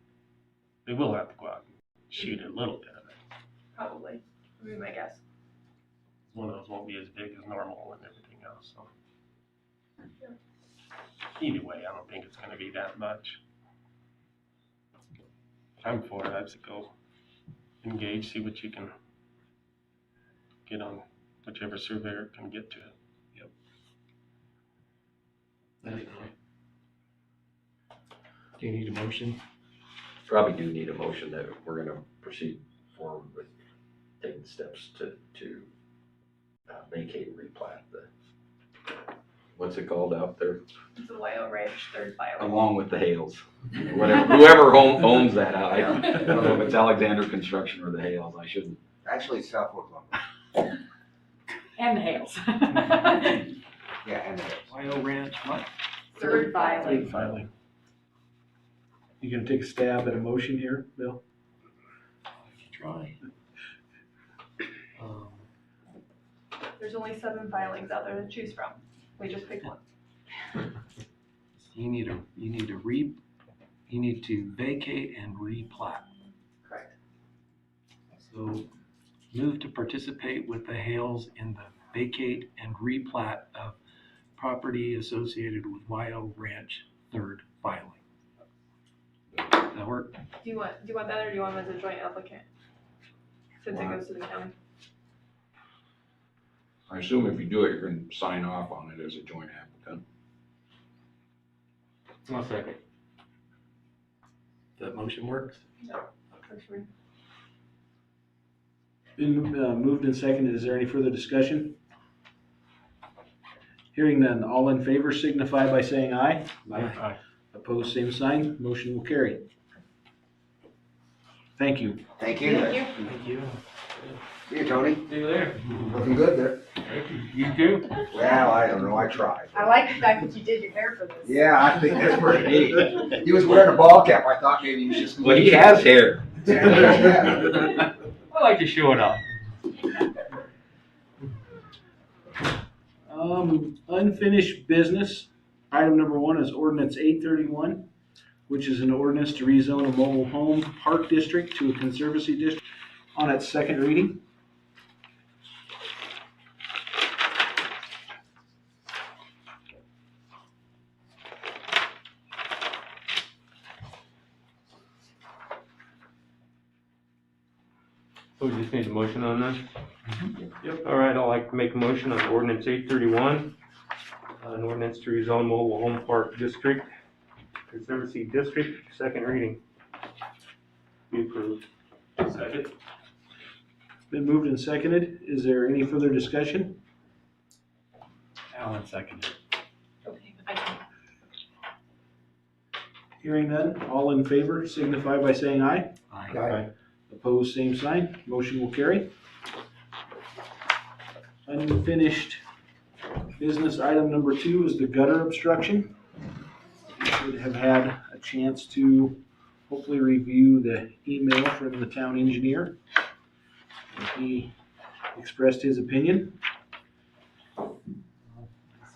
they will have to go out and shoot a little bit of it. Probably, would be my guess. One of those won't be as big as normal and everything else, so. Either way, I don't think it's gonna be that much. I'm for it, I'd say go engage, see what you can get on, whichever surveyor can get to it. Do you need a motion? Probably do need a motion that we're gonna proceed forward with taking steps to vacate and replat the, what's it called out there? It's the Wyo Ranch third filing. Along with the Hales. Whatever, whoever owns that, I don't know if it's Alexander Construction or the Hales, I shouldn't. Actually, it's Southwood Lumber. And the Hales. Yeah, and it is. Wyo Ranch, what? Third filing. Third filing. You gonna take a stab at a motion here, Bill? Try. There's only 7 filings out there to choose from. We just picked one. You need to vacate and replat. Correct. So move to participate with the Hales in the vacate and replat of property associated with Wyo Ranch third filing. Does that work? Do you want that, or do you want them as a joint applicant? Since it goes to the county. I assume if you do it, you're gonna sign off on it as a joint applicant. One second. That motion works? Works for me. Been moved and seconded. Is there any further discussion? Hearing none, all in favor signify by saying aye. Aye. Opposed, same sign. Motion will carry. Thank you. Thank you. Thank you. See you, Tony. See you there. Looking good there. You too? Well, I don't know, I tried. I like the fact that you did your hair for this. Yeah, I think that's pretty neat. He was wearing a ball cap, I thought maybe he was just. Well, he has hair. Yeah. I like to show it off. Unfinished business. Item number 1 is ordinance 831, which is an ordinance to rezone a mobile home park district to a conservancy district on its second reading. So we just need a motion on this? Yep. All right, I'd like to make a motion on ordinance 831. An ordinance to rezone mobile home park district, conservancy district, second reading. Be approved. Second. Been moved and seconded. Is there any further discussion? Alan seconded. Okay, I can. Hearing none, all in favor signify by saying aye. Aye. Opposed, same sign. Motion will carry. Unfinished business item number 2 is the gutter obstruction. You should have had a chance to hopefully review the email from the town engineer. He expressed his opinion.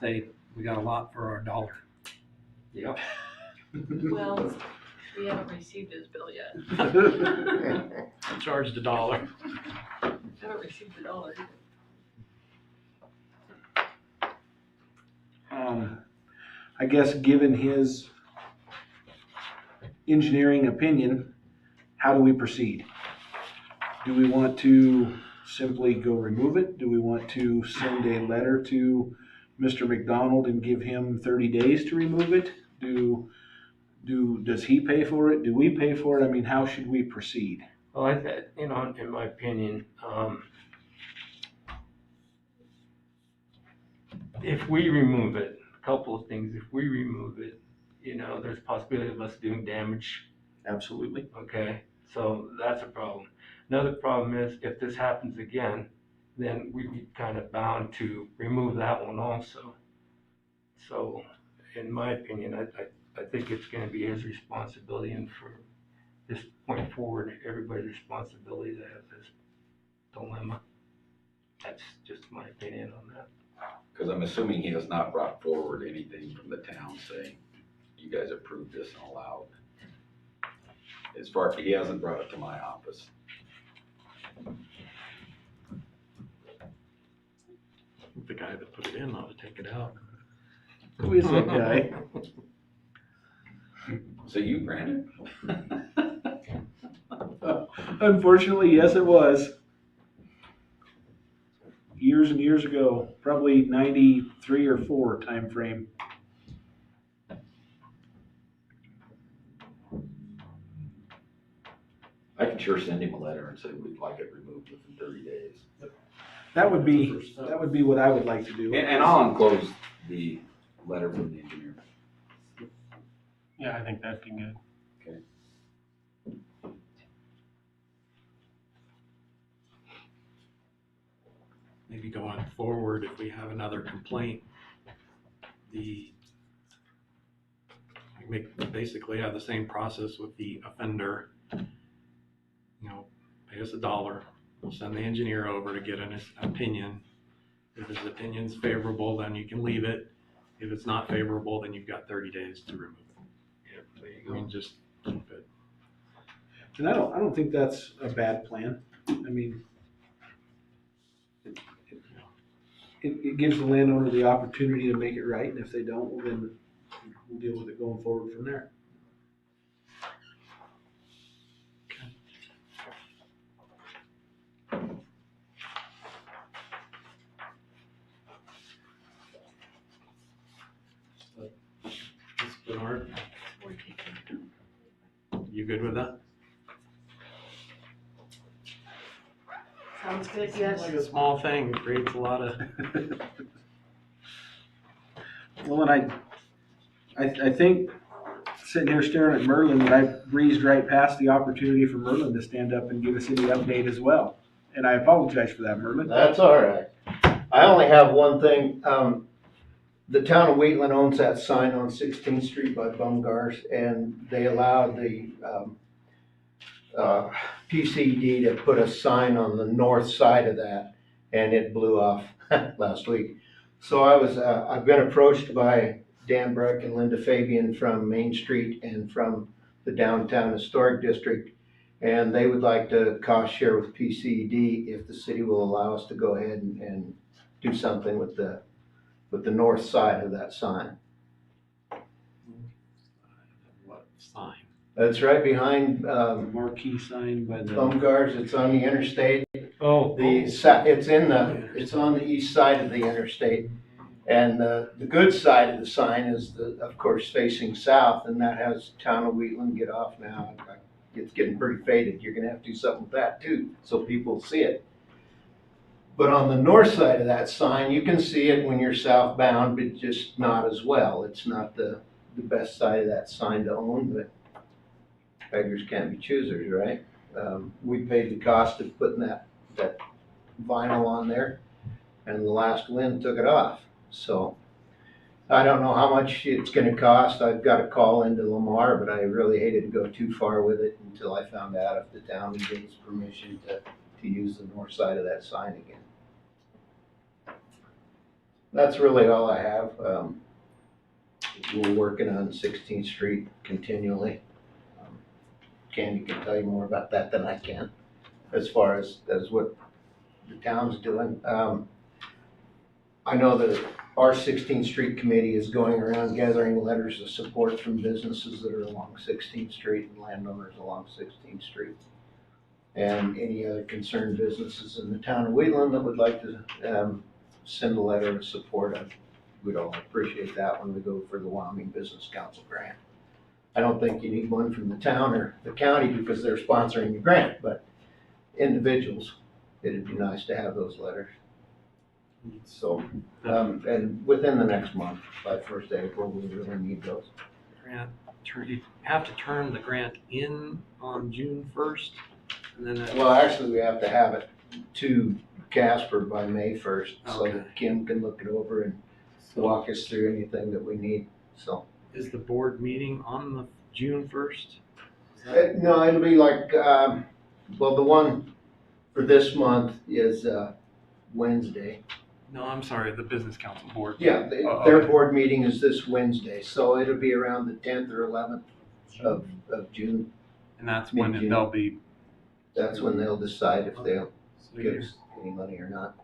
Say, we got a lot for our dollar. Yep. Well, we haven't received his bill yet. Charged $1. Haven't received the dollar. I guess given his engineering opinion, how do we proceed? Do we want to simply go remove it? Do we want to send a letter to Mr. McDonald and give him 30 days to remove it? Does he pay for it? Do we pay for it? I mean, how should we proceed? Well, in my opinion, if we remove it, a couple of things, if we remove it, there's a possibility of us doing damage. Absolutely. Okay, so that's a problem. Another problem is if this happens again, then we'd be kind of bound to remove that one also. So, in my opinion, I think it's gonna be his responsibility, and for this point forward, everybody's responsibility to have this dilemma. That's just my opinion on that. Because I'm assuming he has not brought forward anything from the town saying, you guys approved this and allowed. As far, he hasn't brought it to my office. The guy that put it in ought to take it out. Who is that guy? So you, Brandon? Unfortunately, yes, it was. Years and years ago, probably 93 or 4 time frame. I can sure send him a letter and say we'd like it removed within 30 days. That would be what I would like to do. And I'll enclose the letter from the engineer. Yeah, I think that'd be good. Okay. Maybe going forward, if we have another complaint, we basically have the same process with the offender. Pay us $1. We'll send the engineer over to get an opinion. If his opinion's favorable, then you can leave it. If it's not favorable, then you've got 30 days to remove it. Yeah, there you go. I mean, just keep it. And I don't think that's a bad plan. I mean, it gives the landowner the opportunity to make it right, and if they don't, well, then we'll deal with it going forward from there. Mr. Bernard, you good with that? Sounds good, yes. Like a small thing creates a lot of. Well, and I think sitting here staring at Merlin, that I breezed right past the opportunity for Merlin to stand up and give us any update as well. And I apologize for that, Merlin. That's all right. I only have one thing. The town of Wheatland owns that sign on 16th Street by Bumgars, and they allowed the PCD to put a sign on the north side of that, and it blew off last week. So I've been approached by Dan Breck and Linda Fabian from Main Street and from the Downtown Historic District, and they would like to cost share with PCD if the city will allow us to go ahead and do something with the north side of that sign. What sign? It's right behind Marquee sign by the. Bumgars. It's on the interstate. Oh, It's on the east side of the interstate. And the good side of the sign is of course, facing south, and that has Town of Wheatland, get off now. It's getting pretty faded. You're gonna have to do something with that too, so people see it. But on the north side of that sign, you can see it when you're southbound, but just not as well. It's not the best side of that sign to own, but beggars can't be choosers, right? We paid the cost of putting that vinyl on there, and the last wind took it off. So I don't know how much it's gonna cost. I've got to call into Lamar, but I really hated to go too far with it until I found out if the town would give us permission to use the north side of that sign again. That's really all I have. We're working on 16th Street continually. Candy can tell you more about that than I can, as far as what the town's doing. I know that our 16th Street committee is going around gathering letters of support from businesses that are along 16th Street and landowners along 16th Street. And any other concerned businesses in the town of Wheatland that would like to, send a letter of support, we'd all appreciate that when we go for the Wyoming Business Council grant. I don't think you need one from the town or the county because they're sponsoring the grant, but individuals, it'd be nice to have those letters. So, and within the next month, by 1st April, we really need those. Grant, you have to turn the grant in on June 1st, and then Well, actually, we have to have it to Casper by May 1st, so Okay. that Kim can look it over and walk us through anything that we need, so. is the board meeting on the June 1st? No, it'll be like, well, the one for this month is, Wednesday. No, I'm sorry, the business council board. Yeah, Oh, their okay. board meeting is this Wednesday, so it'll be around the 10th or 11th of June. And that's when Mid-June. they'll be, That's when they'll decide if they'll so give you're- us any money or not.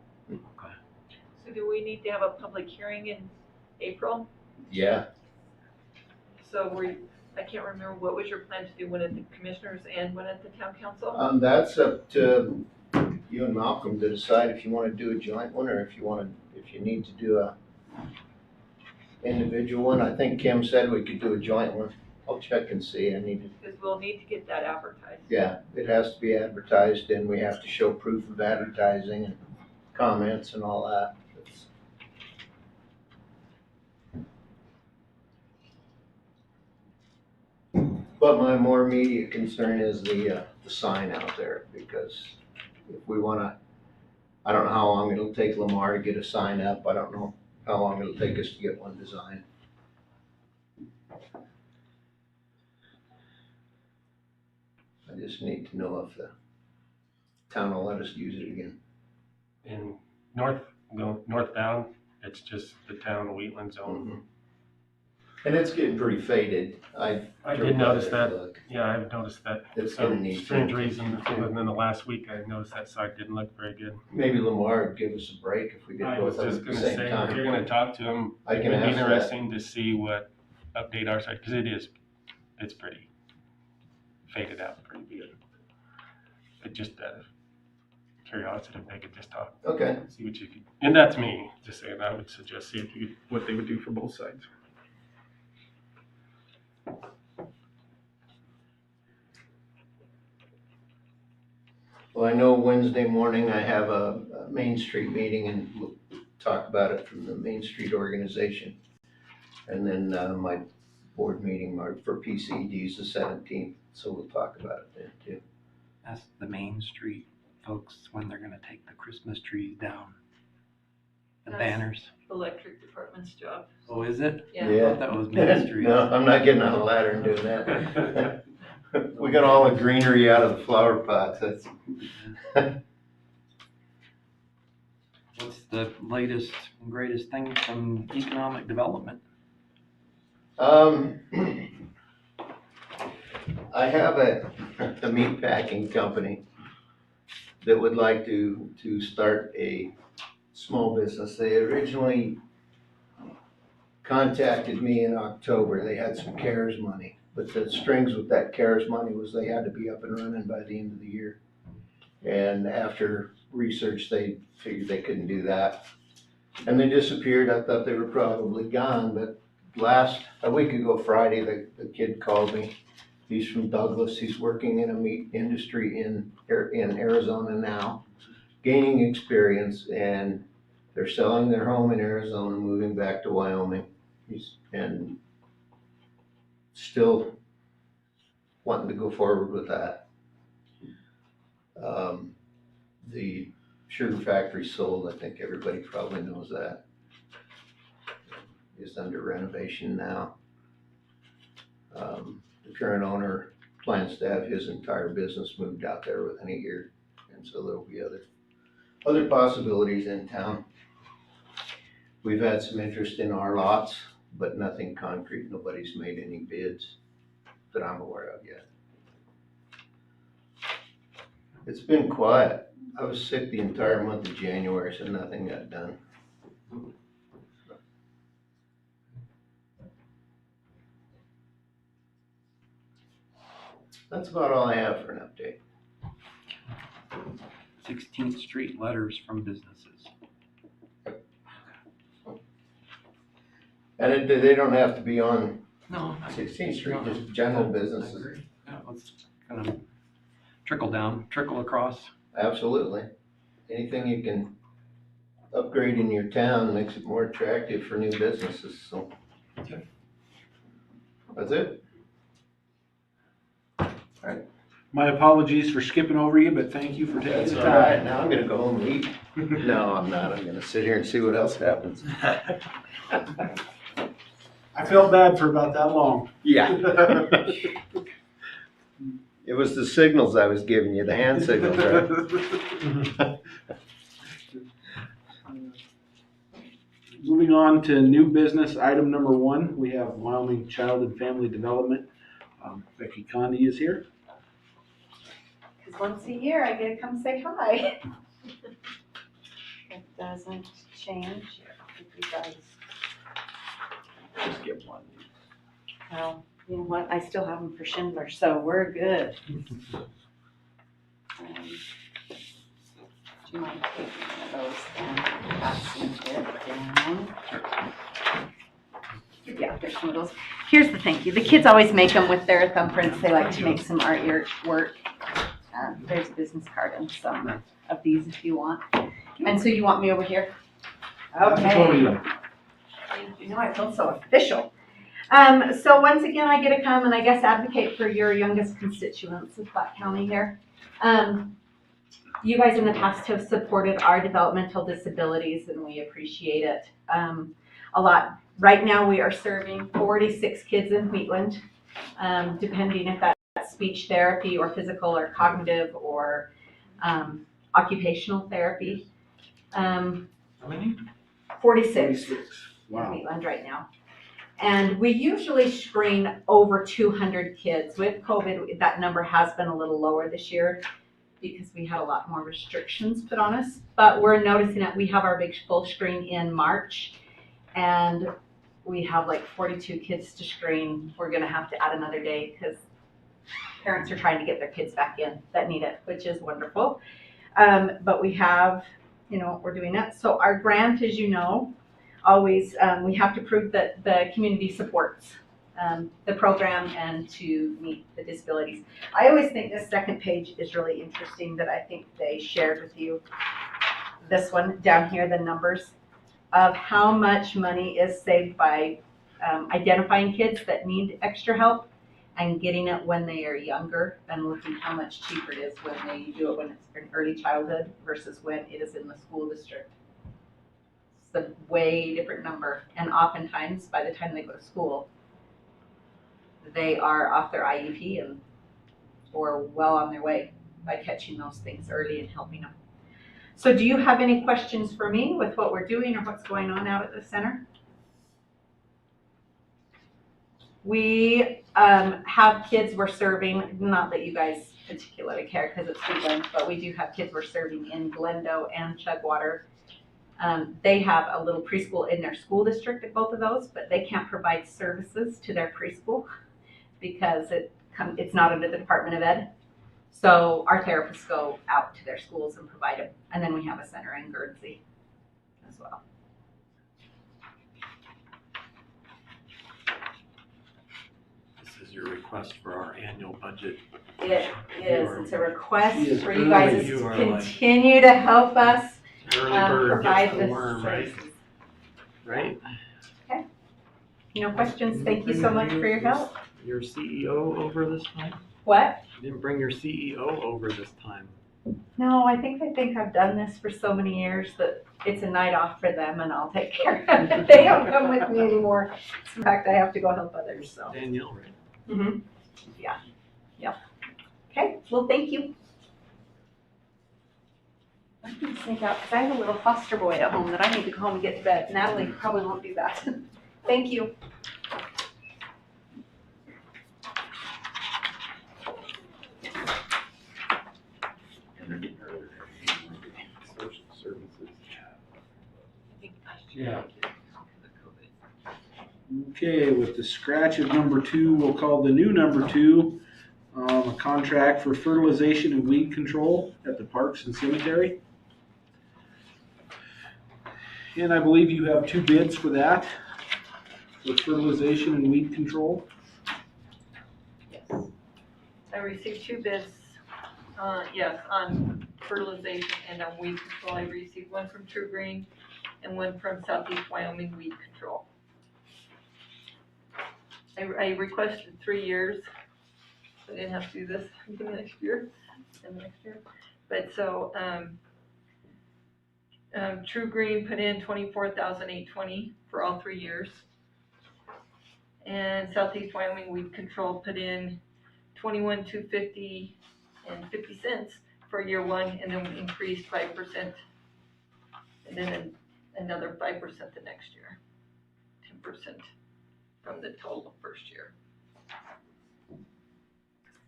So do we need to have a public hearing in April? Yeah. So I can't remember, what was your plan to do, one at the commissioners and one at the town council? That's up to you and Malcolm to decide if you want to do a joint one or if you need to do a individual one. I think Kim said we could do a joint one. I'll check and see. Because we'll need to get that advertised. Yeah, it has to be advertised and we have to show proof of advertising and comments and all that. But my more immediate concern is the sign out there, because if we wanna, I don't know how long it'll take Lamar to get a sign up. I don't know how long it'll take us to get one designed. I just need to know if the town will let us use it again. In northbound, it's just the town of Wheatland zone. And it's getting pretty faded. I drove did by notice there to that. look. Yeah, I've noticed that. It's For gonna some need strange some- reason, within the last week, I noticed that side didn't look very good. Maybe Lamar would give us a break if we did I both was of them just at the gonna same say, time. if you're gonna talk to him, I it'd can be ask that. interesting to see what update our side, because it's pretty faded out pretty good. It just, curiosity, if they could just talk. Okay. See what you could, and that's me, just saying, I would suggest see if you, what they would do for both sides. Well, I know Wednesday morning I have a Main Street meeting and we'll talk about it from the Main Street organization. And then my board meeting for PCD is the 17th, so we'll talk about it then too. that's the Main Street folks, when they're gonna take the Christmas trees down. The That's- banners. Electric department's job. Oh, is it? Yeah. I thought that was Main Street. No, I'm not getting on a ladder and doing that. We got all the greenery out of the flower pots, that's. What's the latest and greatest thing from economic development? I have a meat packing company that would like to start a small business. They originally contacted me in October. They had some CARES money, but the strings with that CARES money was they had to be up and running by the end of the year. And after research, they figured they couldn't do that. And they disappeared. I thought they were probably gone, but a week ago Friday, the kid called me. He's from Douglas. He's working in a meat industry in Arizona now, gaining experience, and they're selling their home in Arizona, moving back to Wyoming. And still wanting to go forward with that. The sugar factory sold. I think everybody probably knows that. Is under renovation now. The current owner plans to have his entire business moved out there within a year, and so there'll be other possibilities in town. We've had some interest in our lots, but nothing concrete. Nobody's made any bids that I'm aware of yet. It's been quiet. I was sick the entire month of January, so nothing got done. That's about all I have for an update. 16th Street letters from businesses. And they don't have to be on No. 16th Street, just general I businesses. agree. Yeah, let's kind of trickle down, trickle across. Absolutely. Anything you can upgrade in your town makes it more attractive for new businesses, so. Okay. That's it. My apologies for skipping over you, but thank you for taking That's the all right. time. Now I'm gonna go home and eat. No, I'm not. I'm gonna sit here and see what else happens. I felt bad for about that long. Yeah. It was the signals I was giving you, the hand signals, right? Moving on to new business, item number 1, we have Wyoming Child and Family Development. Becky Condi is here. Because once a year I get to come say hi. It doesn't change. If you guys, Just get one. well, you know what? I still have them for Schindler, so we're good. Do you mind taking one of those and passing it down? Yeah, there's some of those. Here's the thank you. The kids always make them with their thumbprints. They like to make some artwork. There's a business card and some of these if you want. And so you want me over here? Okay. You know, I feel so official. So once again, I get to come and I guess advocate for your youngest constituents of Platte County here. You guys in the past have supported our developmental disabilities and we appreciate it a lot. Right now we are serving 46 kids in Wheatland, depending if that's speech therapy or physical or cognitive or occupational therapy. How many? 46 in Wow. Wheatland right now. And we usually screen over 200 kids. With COVID, that number has been a little lower this year because we had a lot more restrictions put on us. But we're noticing that we have our big full screen in March and we have like 42 kids to screen. We're gonna have to add another day because parents are trying to get their kids back in that need it, which is wonderful. But we have, you know, we're doing that. So our grant, as you know, always, we have to prove that the community supports the program and to meet the disabilities. I always think this second page is really interesting that I think they shared with you. This one down here, the numbers of how much money is saved by identifying kids that need extra help and getting it when they are younger and looking how much cheaper it is when they do it when it's in early childhood versus when it is in the school district. It's a way different number. And oftentimes, by the time they go to school, they are off their IEP and or well on their way by catching those things early and helping them. So do you have any questions for me with what we're doing or what's going on out at the center? We have kids we're serving, not that you guys particularly care because it's Wheatland, but we do have kids we're serving in Glendo and Chugwater. They have a little preschool in their school district at both of those, but they can't provide services to their preschool because it's not under the Department of Ed. So our therapists go out to their schools and provide them. And then we have a center in Guernsey as well. This is your request for our annual budget. It is. It's a request She is for you guys early. to You are like- continue to help us Early bird provide gets the this worm, right? services. Right? No questions. Thank you so much for your help. Your CEO over this time? What? You didn't bring your CEO over this time. No, I think I've done this for so many years that it's a night off for them and I'll take care of it. They don't come with me anymore. In fact, I have to go help others, so. Danielle, right? Mm-hmm. Yeah. Yep. Okay, well, thank you. I'm gonna sneak out because I have a little foster boy at home that I need to go home and get to bed. Natalie probably won't do that. Thank you. Social services. Yeah. Okay, with the scratch of number 2, we'll call the new number 2, a contract for fertilization and weed control at the parks and cemetery. And I believe you have 2 bids for that, for fertilization and weed control. Yes. I received 2 bids, yes, on fertilization and on weed control. I received one from True Green and one from Southeast Wyoming Weed Control. I requested 3 years. I didn't have to do this next year. But so, True Green put in $24,820 for all 3 years. And Southeast Wyoming Weed Control put in $21,250 and 50 cents for year 1, and then we increased 5%, and then another 5% the next year, 10% from the total first year.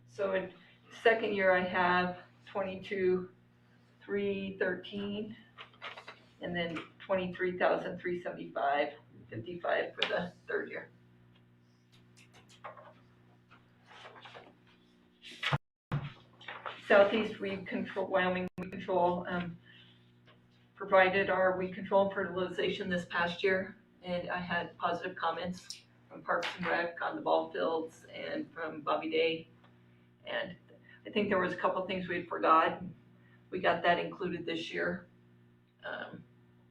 So in second year I have 22,313, and then 23,375, 55 for the third year. Southeast Weed Control, Wyoming Weed Control, provided our weed control and fertilization this past year, and I had positive comments from Parks and Rec on the ball fields and from Bobby Day. And I think there was a couple of things we had forgot. We got that included this year.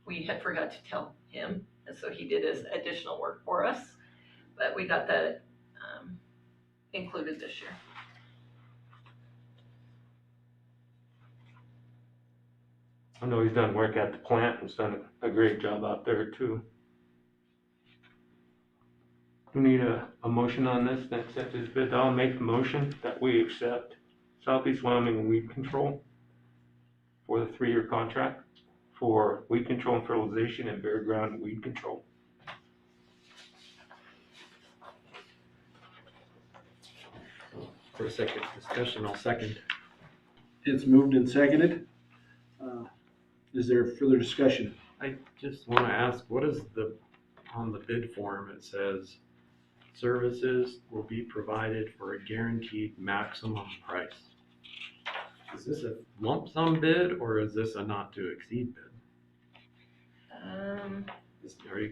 We had forgot to tell him, and so he did his additional work for us, but we got that included this year. I know he's done work at the plant and he's done a great job out there too. We need a motion on this, to accept this bid. I'll make the motion that we accept Southeast Wyoming Weed Control for the 3-year contract for weed control and fertilization and bare ground weed control. For a second discussion, I'll second. It's moved and seconded. Is there further discussion? I just want to ask, what is on the bid form, it says, services will be provided for a guaranteed maximum price. Is this a lump sum bid, or is this a not to exceed bid? Are you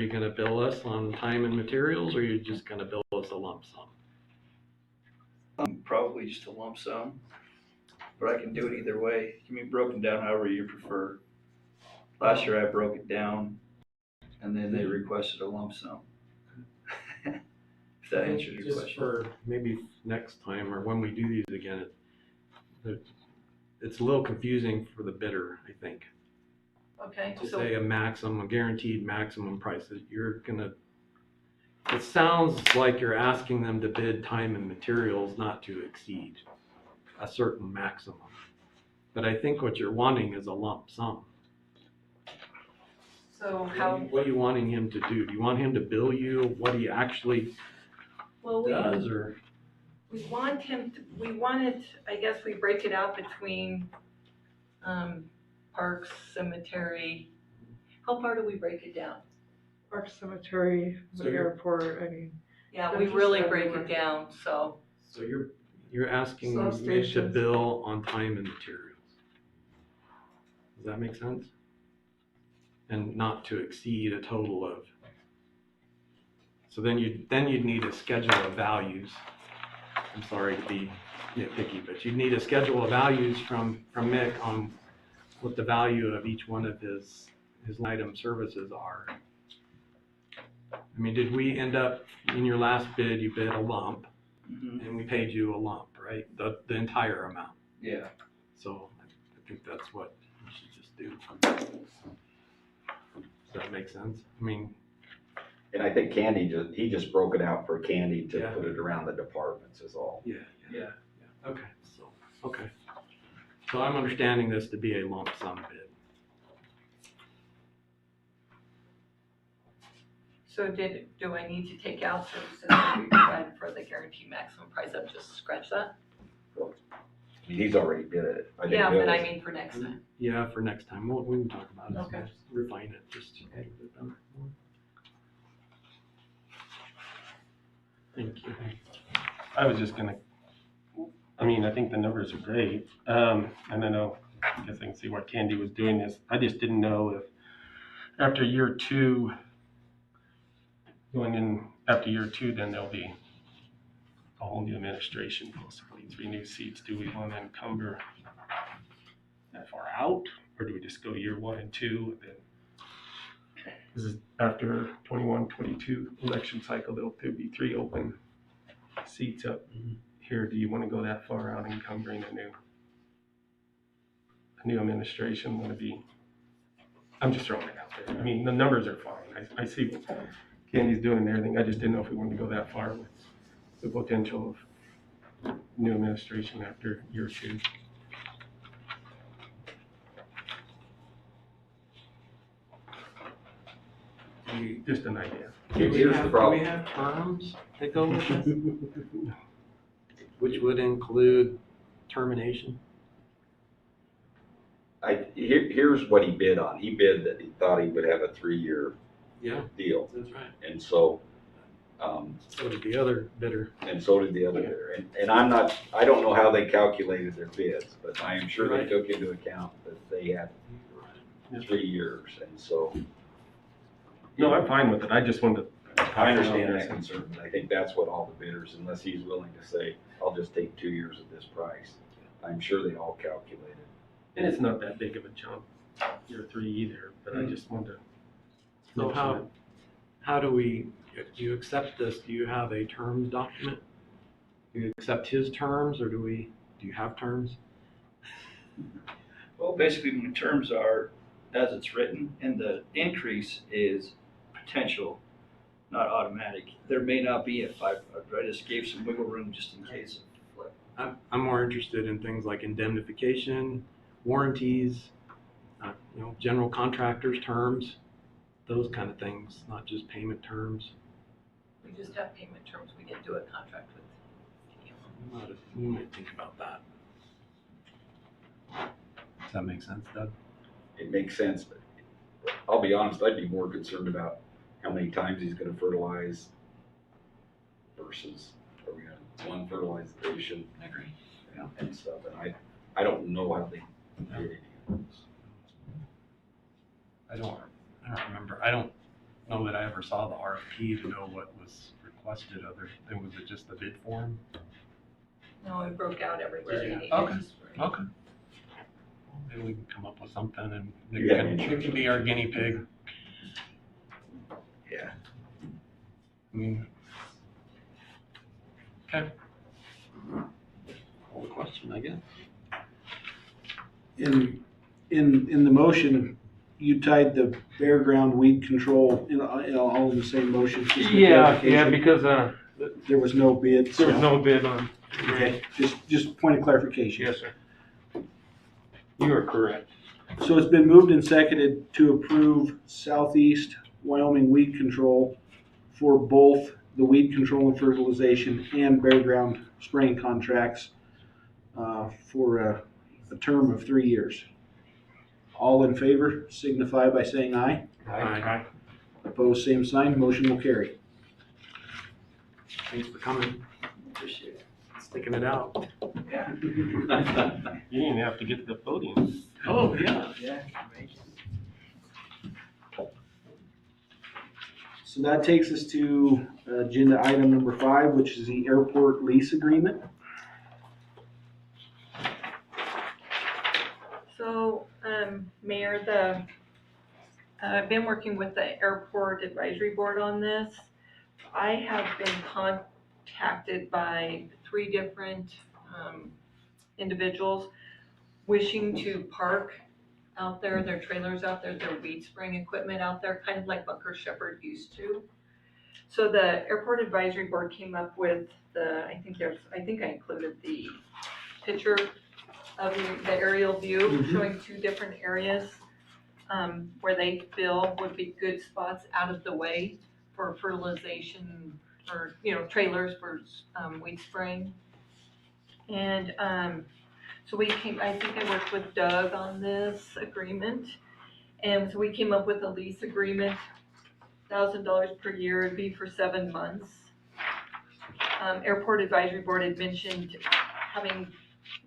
gonna bill us on time and materials, or are you just gonna bill us a lump sum? Probably just a lump sum, but I can do it either way. It can be broken down however you prefer. Last year I broke it down, and then they requested a lump sum. If that answers your Just question. for maybe next time, or when we do these again, it's a little confusing for the bidder, I think. Okay, To so say a guaranteed maximum price, that it sounds like you're asking them to bid time and materials not to exceed a certain maximum. But I think what you're wanting is a lump sum. So What are you wanting him to do? Do you want him to bill you what he actually does, or? we wanted, I guess we break it out between, parks, cemetery. How far do we break it down? Park Cemetery, So the you're- airport, I mean. Yeah, They're we just really break everywhere. it down, so. So you're asking me to Substations. bill on time and materials. Does that make sense? And not to exceed a total of. So then you'd need a schedule of values. I'm sorry to be nitpicky, but you'd need a schedule of values from Mick on what the value of each one of his item services are. I mean, did we end up, in your last bid, you bid a lump, and we paid you a lump, right? The entire amount. Yeah. So I think that's what we should just do. Does that make sense? I mean, And I think Candy he just broke it out for Candy to Yeah. put it around the departments is all. yeah. Okay, okay. So I'm understanding this to be a lump sum bid. So do I need to take out services that we provide for the guaranteed maximum price? I've just scratched that? I mean, he's already did it. I think Yeah, but I Bill's- mean for next time. Yeah, for next time, we can talk about it. Okay. Just refine it, just a little bit better. Thank you. I was just gonna I mean, I think the numbers are great. And I know, I guess I can see why Candy was doing this. I just didn't know if after year two, after year two, then there'll be a whole new administration, possibly 3 new seats. Do we want to encumber that far out, or do we just go year 1 and 2? And then, this is after 21-22 election cycle, there'll be 3 open seats up here. Do you want to go that far out, encumbering a new administration? Want to be? I'm just throwing it out there. I mean, the numbers are fine. I see what Candy's doing and everything. I just didn't know if we wanted to go that far with the potential of new administration after year 2. Just an idea. Here's the Do we problem. have terms that go with this? Which would include termination? Here's what he bid on. He bid that he thought he would have a 3-year Yeah, deal. that's right. And so, So did the other bidder. and so did the other bidder. And I don't know how they calculated their bids, but I am sure they Right. took into account that they had 3 years. And so, No, I'm fine with it. I just wanted to. I understand that concern, but I think that's what all the bidders, unless he's willing to say, I'll just take 2 years at this price. I'm sure they all calculated. And it's not that big of a jump, year 3 either, but I just wanted to. So mention it. how do do you accept this? Do you have a terms document? Do you accept his terms, or do you have terms? Well, basically, my terms are as it's written, and the increase is potential, not automatic. There may not be a 5, I just gave some wiggle room just in case of flip. I'm more interested in things like indemnification, warranties, general contractors' terms, those kind of things, not just payment terms. We just have payment terms, we didn't do a contract with. You might think about that. Does that make sense, Doug? It makes sense, but I'll be honest, I'd be more concerned about how many times he's gonna fertilize versus, are we gonna one fertilization? I agree. And stuff, and I don't know how they did any of this. I don't remember. I don't know that I ever saw the RFP to know what was requested other than, was it just the bid form? No, it broke out everywhere. Yeah. You need Okay. to just- Okay. Maybe we can come up with something and Yeah. it can be our guinea pig. Yeah. I mean, okay. Well, the question, I guess. In the motion, you tied the bare ground weed control all in the same motion. just for clarification. because There was no bid. there was no bid on. Okay, just point of clarification. Yes, sir. You are correct. So it's been moved and seconded to approve Southeast Wyoming weed control for both the weed control and fertilization and bare ground spraying contracts for a term of 3 years. All in favor signify by saying aye. Aye. Opposed, same sign. Motion will carry. Thanks for coming. Appreciate it. Sticking it out. Yeah. You didn't even have to get to the podium. Oh, yeah. Yeah. So that takes us to agenda item number 5, which is the airport lease agreement. So, Mayor, I've been working with the Airport Advisory Board on this. I have been contacted by 3 different individuals wishing to park out there, their trailers out there, their weed spraying equipment out there, kind of like Bunker Shepherd used to. So the Airport Advisory Board came up with I think I included the picture of the aerial view showing 2 different areas where they feel would be good spots out of the way for fertilization or, trailers for weed spraying. And so I think I worked with Doug on this agreement. And so we came up with a lease agreement, $1,000 per year, it'd be for 7 months. Airport Advisory Board had mentioned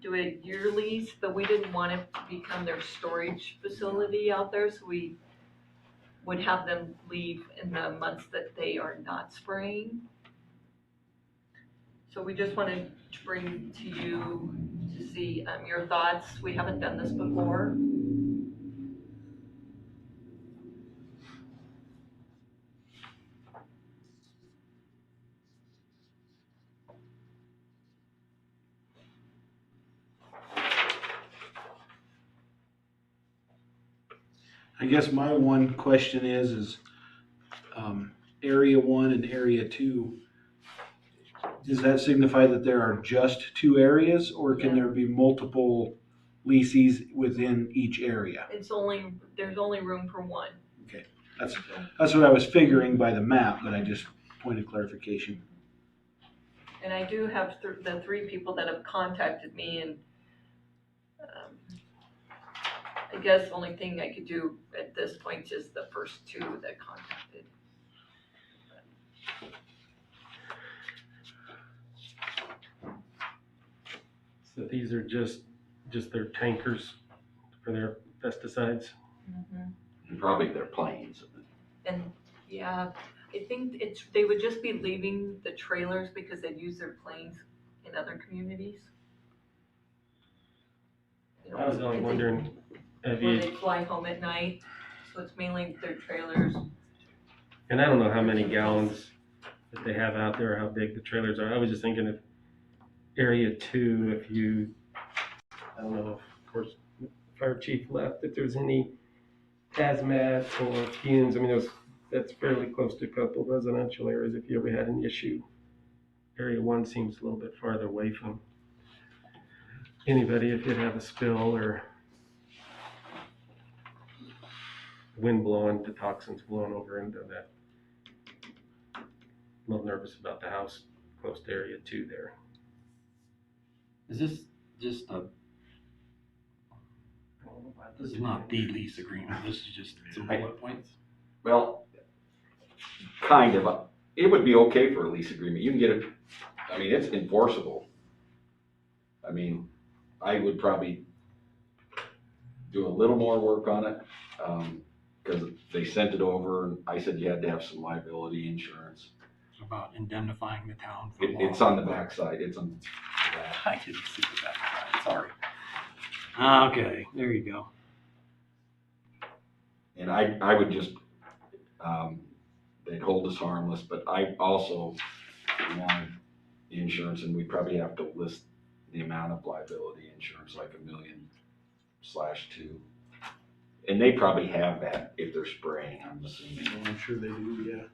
do a year lease, but we didn't want it to become their storage facility out there, so we would have them leave in the months that they are not spraying. So we just wanted to bring to you to see your thoughts. We haven't done this before. I guess my one question is area 1 and area 2, does that signify that there are just 2 areas, or can there be multiple leases within each area? There's only room for one. Okay, that's what I was figuring by the map, but I just pointed clarification. And I do have the 3 people that have contacted me, and I guess the only thing I could do at this point is the first 2 that contacted. So these are just their tankers for their pesticides? Mm-hmm. Probably their planes. And yeah, I think they would just be leaving the trailers because they'd use their planes in other communities. You know, I was only wondering, when they fly home at night, so it's mainly their trailers. and I don't know how many gallons that they have out there, how big the trailers are. I was just thinking if area 2, I don't know, of course, fire chief left, if there's any hazmat or fumes. I mean, that's fairly close to a couple residential areas if you ever had an issue. Area 1 seems a little bit farther away from anybody if you'd have a spill or wind blowing, the toxins blowing over into that. A little nervous about the house close to area 2 there. Is this just this is not the lease agreement, this is just some bullet points? Well, kind of. It would be okay for a lease agreement. You can get it, I mean, it's enforceable. I mean, I would probably do a little more work on it, because they sent it over and I said you had to have some liability insurance. About indemnifying the town for It's on the backside, it's on the back. I didn't see the backside, sorry. Okay, there you go. And I would just, they'd hold us harmless, but I also want insurance, and we probably have to list the amount of liability insurance, like $1 million/2. And they probably have that if they're spraying, I'm assuming. I'm sure they do, yeah.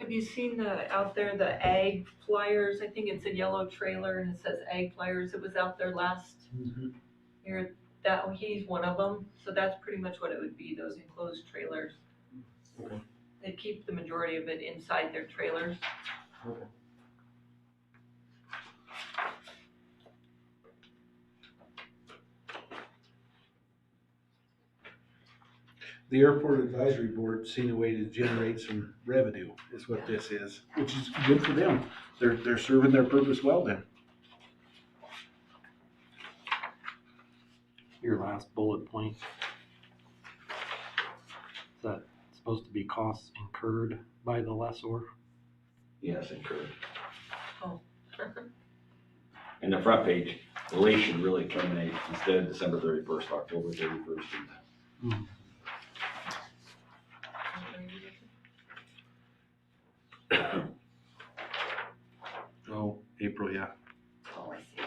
Have you seen out there the ag flyers? I think it's a yellow trailer and it says ag flyers. It was out there last year. He's one of them. So that's pretty much what it would be, those enclosed trailers. Okay. They keep the majority of it inside their trailers. Okay. The Airport Advisory Board seen a way to generate some revenue, is what this is, which is good for them. They're serving their purpose well then. Your last bullet point. Is that supposed to be costs incurred by the lessor? Yes, incurred. Oh. And the front page, the lease should really terminate instead of December 31st, October 31st. Oh, April, yeah. Oh, I see.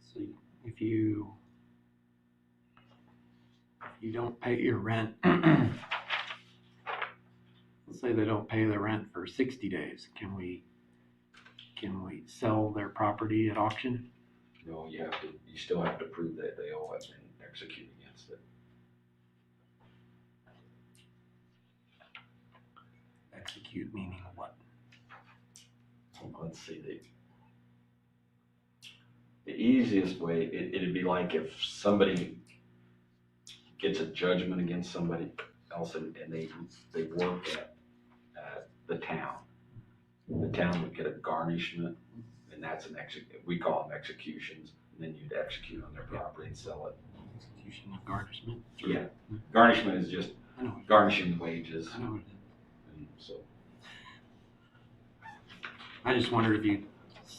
So if you don't pay your rent, let's say they don't pay the rent for 60 days, can we sell their property at auction? No, you still have to prove that they owe it and execute against it. Execute meaning what? Let's see, the easiest way, it'd be like if somebody gets a judgment against somebody else and they work at the town, the town would get a garnishment, and that's we call them executions, and then you'd execute on their property and sell it. Execution of garnishment. Yeah, garnishment is just I know. garnishing the wages, I know what it is. and so. I just wondered if you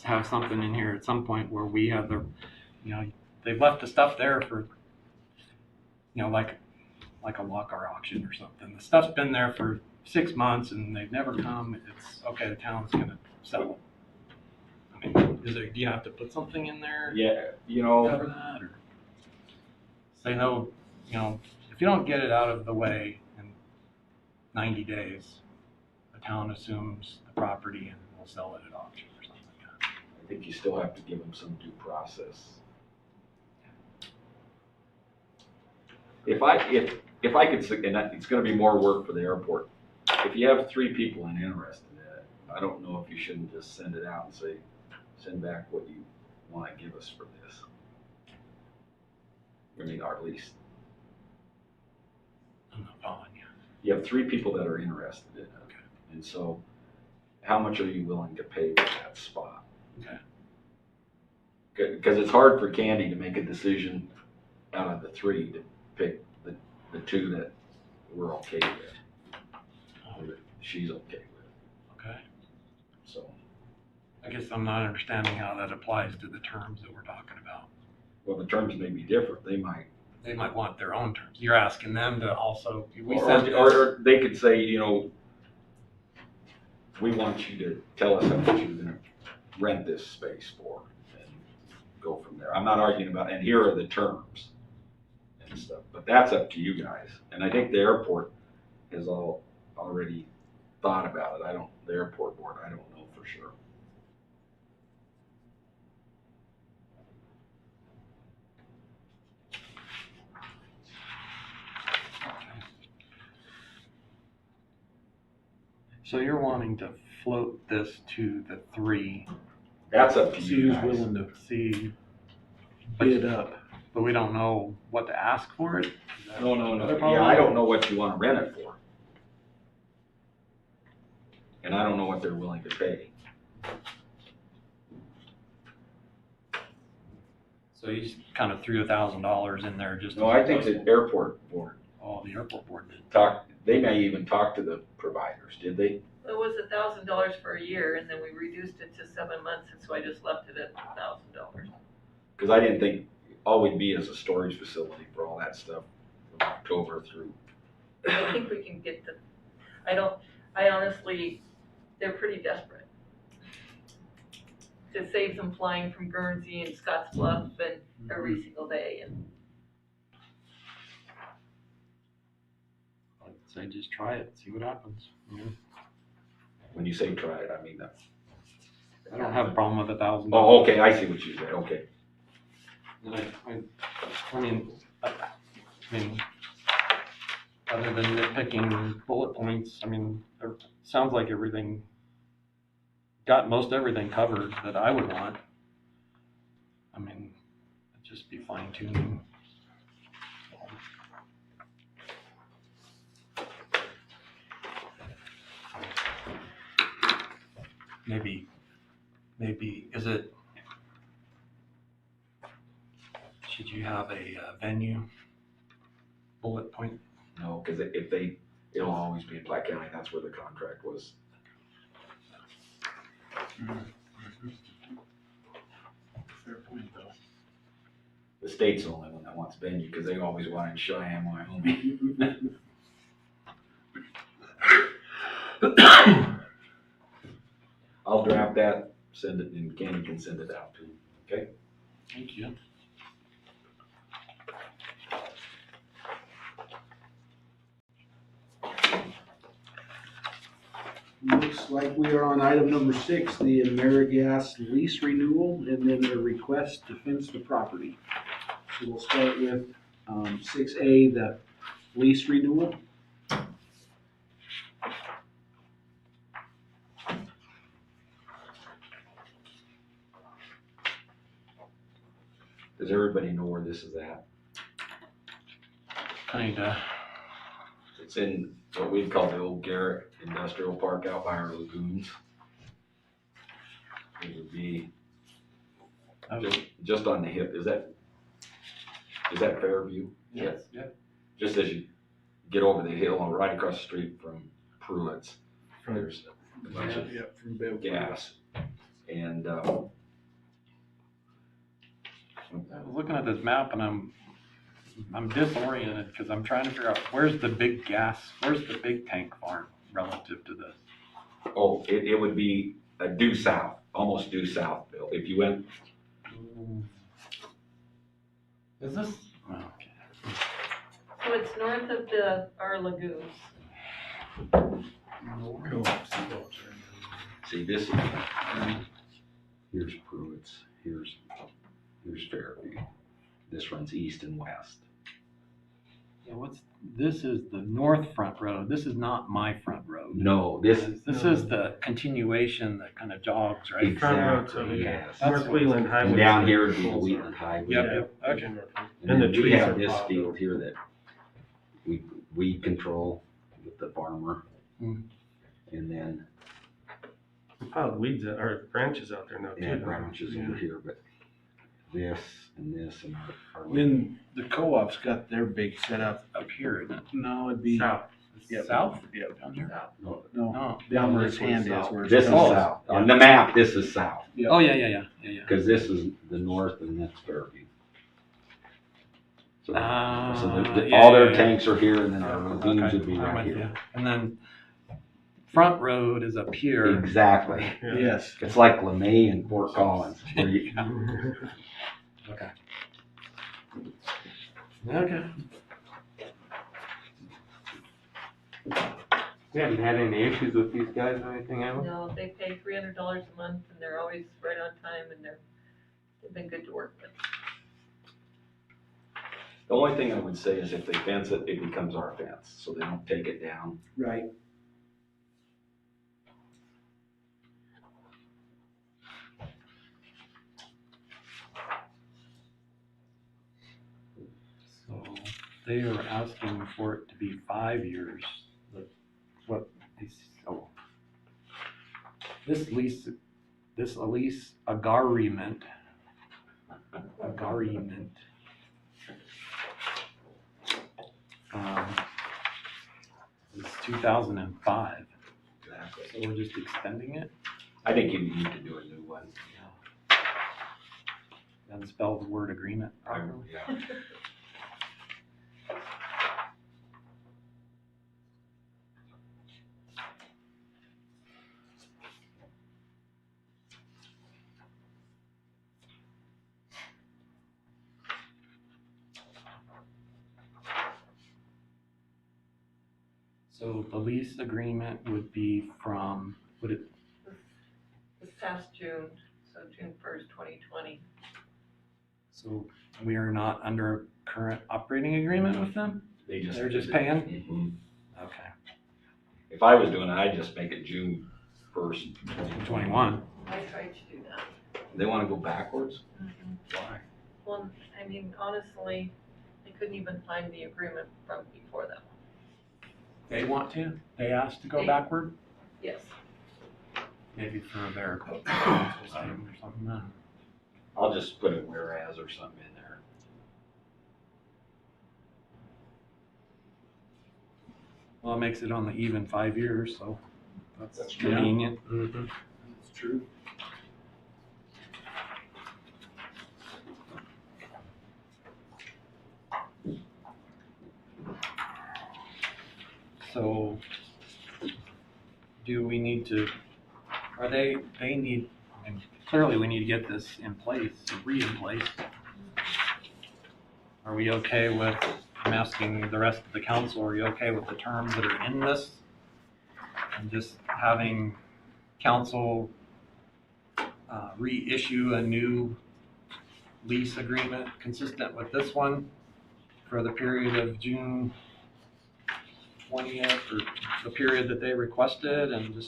have something in here at some point where we have the, You know, they've left the stuff there for, you know, like a walk-our auction or something. The stuff's been there for 6 months and they've never come. It's, okay, the town's gonna sell it. I mean, do you have to put something in there? Yeah, you to know, cover that, or say no, you know, if you don't get it out of the way in 90 days, the town assumes the property and will sell it at auction or something like that. I think you still have to give them some due process. If I could, and it's gonna be more work for the airport, if you have 3 people interested in it, I don't know if you shouldn't just send it out and say, send back what you wanna give us for this. I mean, or at least, I'm not following you. you have 3 people that are interested in it. Okay. And so, how much are you willing to pay for that spot? Okay. Because it's hard for Candy to make a decision out of the 3 to pick the 2 that we're okay with, or that she's okay with. Okay. So, I guess I'm not understanding how that applies to the terms that we're talking about. well, the terms may be different. They might want their own terms. You're asking them to also, we or, sent or they could say, you know, we want you to tell us how much you're gonna rent this space for, and go from there. I'm not arguing about, and here are the terms and stuff, but that's up to you guys. And I think the airport has already thought about it. The airport board, I don't know for sure. So you're wanting to float this to the 3. That's up to See you who's guys. willing to See, bid up. but we don't know what to ask for it? Is that No. another Yeah, problem? I don't know what you wanna rent it for. And I don't know what they're willing to pay. So you just kind of threw $1,000 in there just. No, I think the airport board Oh, the airport board did. they may even talk to the providers, did they? It was $1,000 for a year, and then we reduced it to 7 months, and so I just left it at $1,000. Cause I didn't think all we'd be is a storage facility for all that stuff from October through. I think we can get I honestly, they're pretty desperate to save them flying from Guernsey and Scottsbluff and every single day, and I'd say just try it, see what happens. When you say try it, I mean that. I don't have a problem with $1,000. Oh, okay, I see what you said, okay. And I mean, other than nitpicking bullet points, I mean, it sounds like got most everything covered that I would want. I mean, it'd just be fine tuning. Maybe, should you have a venue bullet point? No, cause it'll always be in Black County, that's where the contract was. Fair point, though. The state's the only one that wants venue, cause they always want it in Cheyenne, Wyoming. I'll draft that, send it, and Candy can send it out to you, okay? Thank you. Looks like we are on item number 6, the AmeriGas lease renewal, and then the request to fence the property. So we'll start with 6A, the lease renewal. Does everybody know where this is at? Kinda. It's in what we'd call the old Garrett Industrial Park out by our lagoons. be just on the hip, is that Fairview? Yes. Yeah. Just as you get over the hill and right across the street from Pruitt's, there's a bunch of from Bill. gas. And, I was looking at this map and I'm disoriented because I'm trying to figure out where's the big tank farm relative to this? oh, it would be due south, almost due south, Bill. If you went, Is this? Oh, okay. So it's north of our lagoons. see, this is, here's Pruitt's, here's Fairview. This runs east and west. Yeah, this is the north front road. This is not my front road. No, this is the continuation that kind of jogs, right? Front road's over Exactly, here. yes. North Wheeland Highway. And down here would be the Wheatland Highway. Yep. Okay. And And the then we trees have are this popped field here that we control with the farmer. Hmm. And then, We piled weeds, or branches out there now too. yeah, branches over here, but this and our. Then the co-op's got their big setup. Up here, isn't it? No, it'd be. South. Yep. South? Yep. Down here? No, No, down where his hand is. Where his this is thumb south. On the map, this is south, Oh, yeah. because this is the north and that's Fairview. So, all their tanks are here and then our ravines would be I'm right with here. you. And then front road is up here. Exactly. Yeah. Yes. It's like LeMay and Fort Collins. Where you, Okay. Okay. We haven't had any issues with these guys or anything, have we? No, they pay $300 a month and they're always right on time and they've been good to work with. the only thing I would say is if they fence it, it becomes our fence, so they don't take it down. Right. So they are asking for it to be 5 years. What is, oh. This lease agreement. It's 2005. Exactly. So we're just extending it? I think you need to do a new one. And spell the word agreement properly? Yeah. So the lease agreement would be from, This past June, so June 1st, 2020. so we are not under a current operating agreement with them? They're just paying? Mhm. Okay. If I was doing it, I'd just make it June 1st. 21. I tried to do that. They want to go backwards? Why? Well, I mean, honestly, they couldn't even find the agreement from before that one. They want to? They asked to go They- backward? Yes. Maybe for their or something. I'll just put a whereas or something in there. Well, it makes it on the even 5 years, so that's true. convenient. Mm-hmm. That's true. So, do we need to, they need, and clearly we need to get this in place, in place. Are we okay with, I'm asking the rest of the council, are you okay with the terms that are in this? And just having council reissue a new lease agreement consistent with this one for the period of June 20th, or the period that they requested, and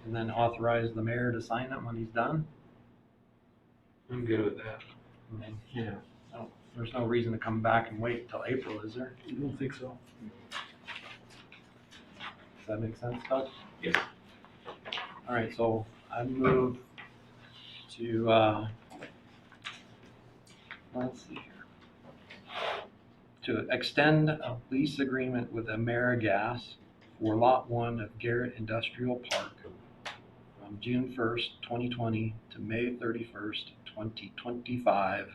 then authorize the mayor to sign it when he's done? I'm good with that. Okay. Yeah. There's no reason to come back and wait till April, is there? You don't think so? Does that make sense, Doug? Yes. All right, so I move to, let's see here. To extend a lease agreement with AmeriGas for Lot 1 of Garrett Industrial Park from June 1st, 2020 to May 31st, 2025,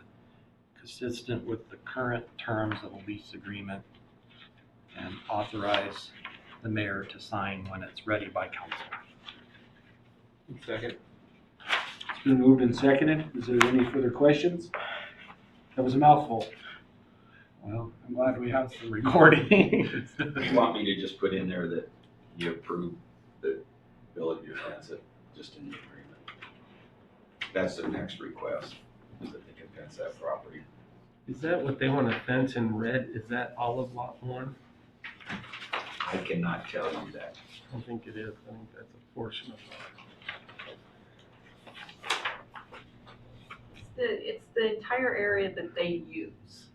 consistent with the current terms of the lease agreement, and authorize the mayor to sign when it's ready by council. Second. It's been moved and seconded. Is there any further questions? That was a mouthful. Well, I'm glad we have some recording. You want me to just put in there that you approve the ability to fence it, just in the agreement? That's the next request, is that they can fence that property. Is that what they want to fence in red? Is that all of lot 1? I cannot tell you that. I don't think it is. I think that's a portion of lot. It's the entire area that they use.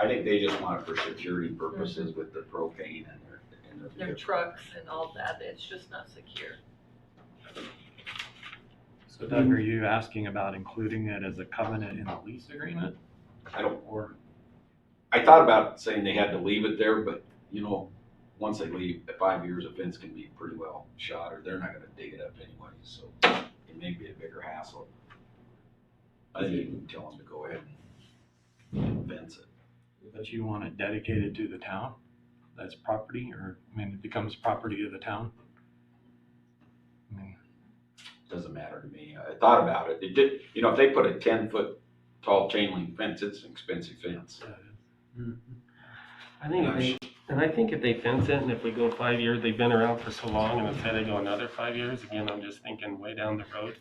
I think they just want it for security purposes with the propane and their Their trucks and all that, it's just not secure. So Doug, are you asking about including it as a covenant in the lease agreement? I don't, Or, I thought about saying they had to leave it there, but you know, once they leave, 5 years, a fence can be pretty well shot, or they're not gonna dig it up anyway, so it may be a bigger hassle. I think you can tell them to go ahead and fence it. but you want it dedicated to the town? That's property, or, I mean, it becomes property of the town? I mean, Doesn't matter to me. I thought about it. It did, you know, if they put a 10-foot tall chain link fence, it's an expensive fence. I think Yeah, I think if they fence it, and if we go 5 years, they've been around for so long, and if they go another 5 years, again, I'm just thinking way down the road.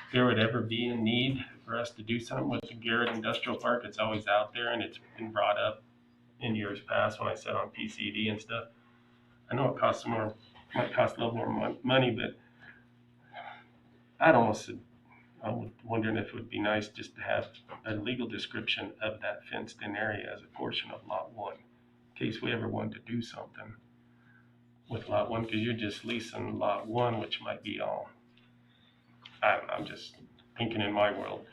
If there would ever be a need for us to do something with the Garrett Industrial Park, it's always out there, and it's been brought up in years past when I sat on PCD and stuff. I know it costs more, might cost a little more money, but I'm wondering if it would be nice just to have a legal description of that fenced in area as a portion of lot 1, in case we ever wanted to do something with lot 1, because you're just leasing lot 1, which might be all, I'm just thinking in my world,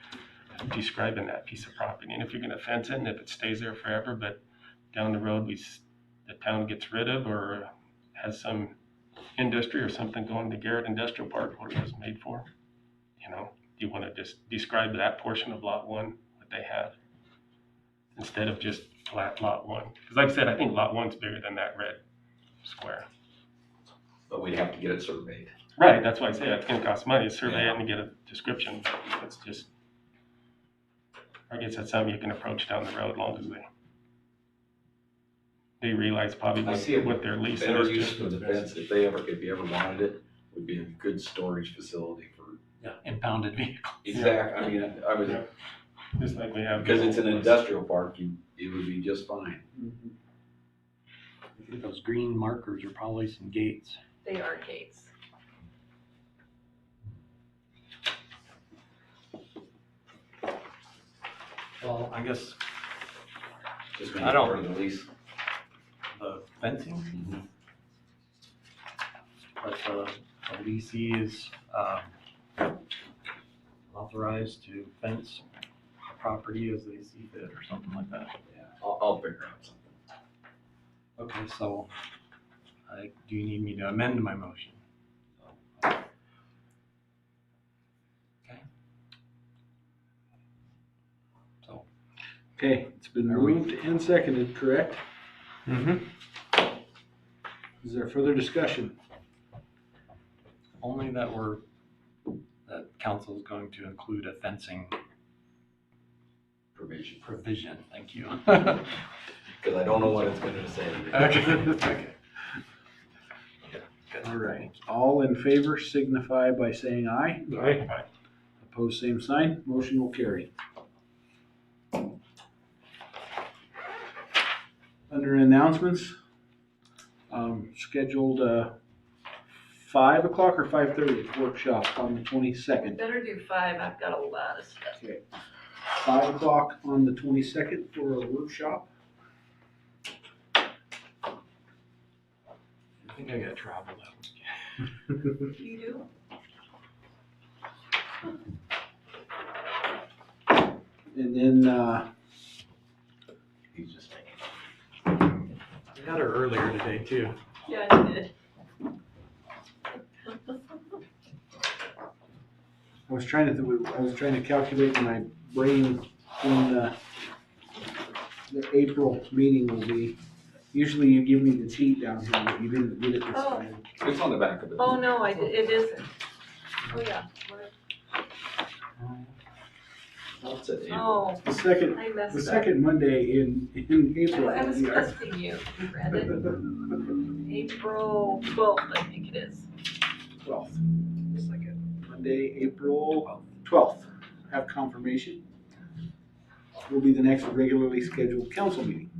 describing that piece of property. And if you're gonna fence it, and if it stays there forever, but down the road, the town gets rid of or has some industry or something going to Garrett Industrial Park, what it was made for, you know, you want to just describe that portion of lot 1 that they have instead of just flat lot 1. Because like I said, I think lot 1's bigger than that red square. But we'd have to get it surveyed. Right, that's why I say it's gonna cost money to survey it and get a description. It's just, I guess that's something you can approach down the road, long as they realize probably I see it what their lease better is. use for the fence, if you ever wanted it, would be a good storage facility for. yeah, impounded vehicles. Exactly, I mean, I was, Just like we have. because it's an industrial park, it would be just fine. I think those green markers are probably some gates. They are gates. Well, I guess Just I make it don't- part of the lease. the fencing. But the leasee is authorized to fence the property as they see fit or something like that. Yeah, I'll figure out something. Okay, so do you need me to amend my motion? Okay. So. Okay, it's been Are we- moved and seconded, correct? Mm-hmm. Is there further discussion? Only that council is going to include a fencing provision, thank you. Because I don't know what it's gonna say. Okay. All right, all in favor signify by saying aye. Aye. Opposed, same sign, motion will carry. Under announcements, scheduled 5 o'clock or 5:30 workshop on the 22nd. Better do 5, I've got a lot of stuff. Okay, 5 o'clock on the 22nd for a workshop. I think I got travel that weekend. You do? And then, he's just We got her earlier today too. Yeah, I did. I was trying to calculate in my brain when the April meeting will be. Usually you give me the sheet down here, but you didn't get it this Oh. time. It's on the back of it. Oh, no, it isn't. Oh, yeah. It's at April. Oh, The second, I messed the up. second Monday in April. I was yeah. testing you, Brandon. April 12th, I think it is. 12th. Monday, April 12th. Have confirmation. Will be the next regularly scheduled council meeting.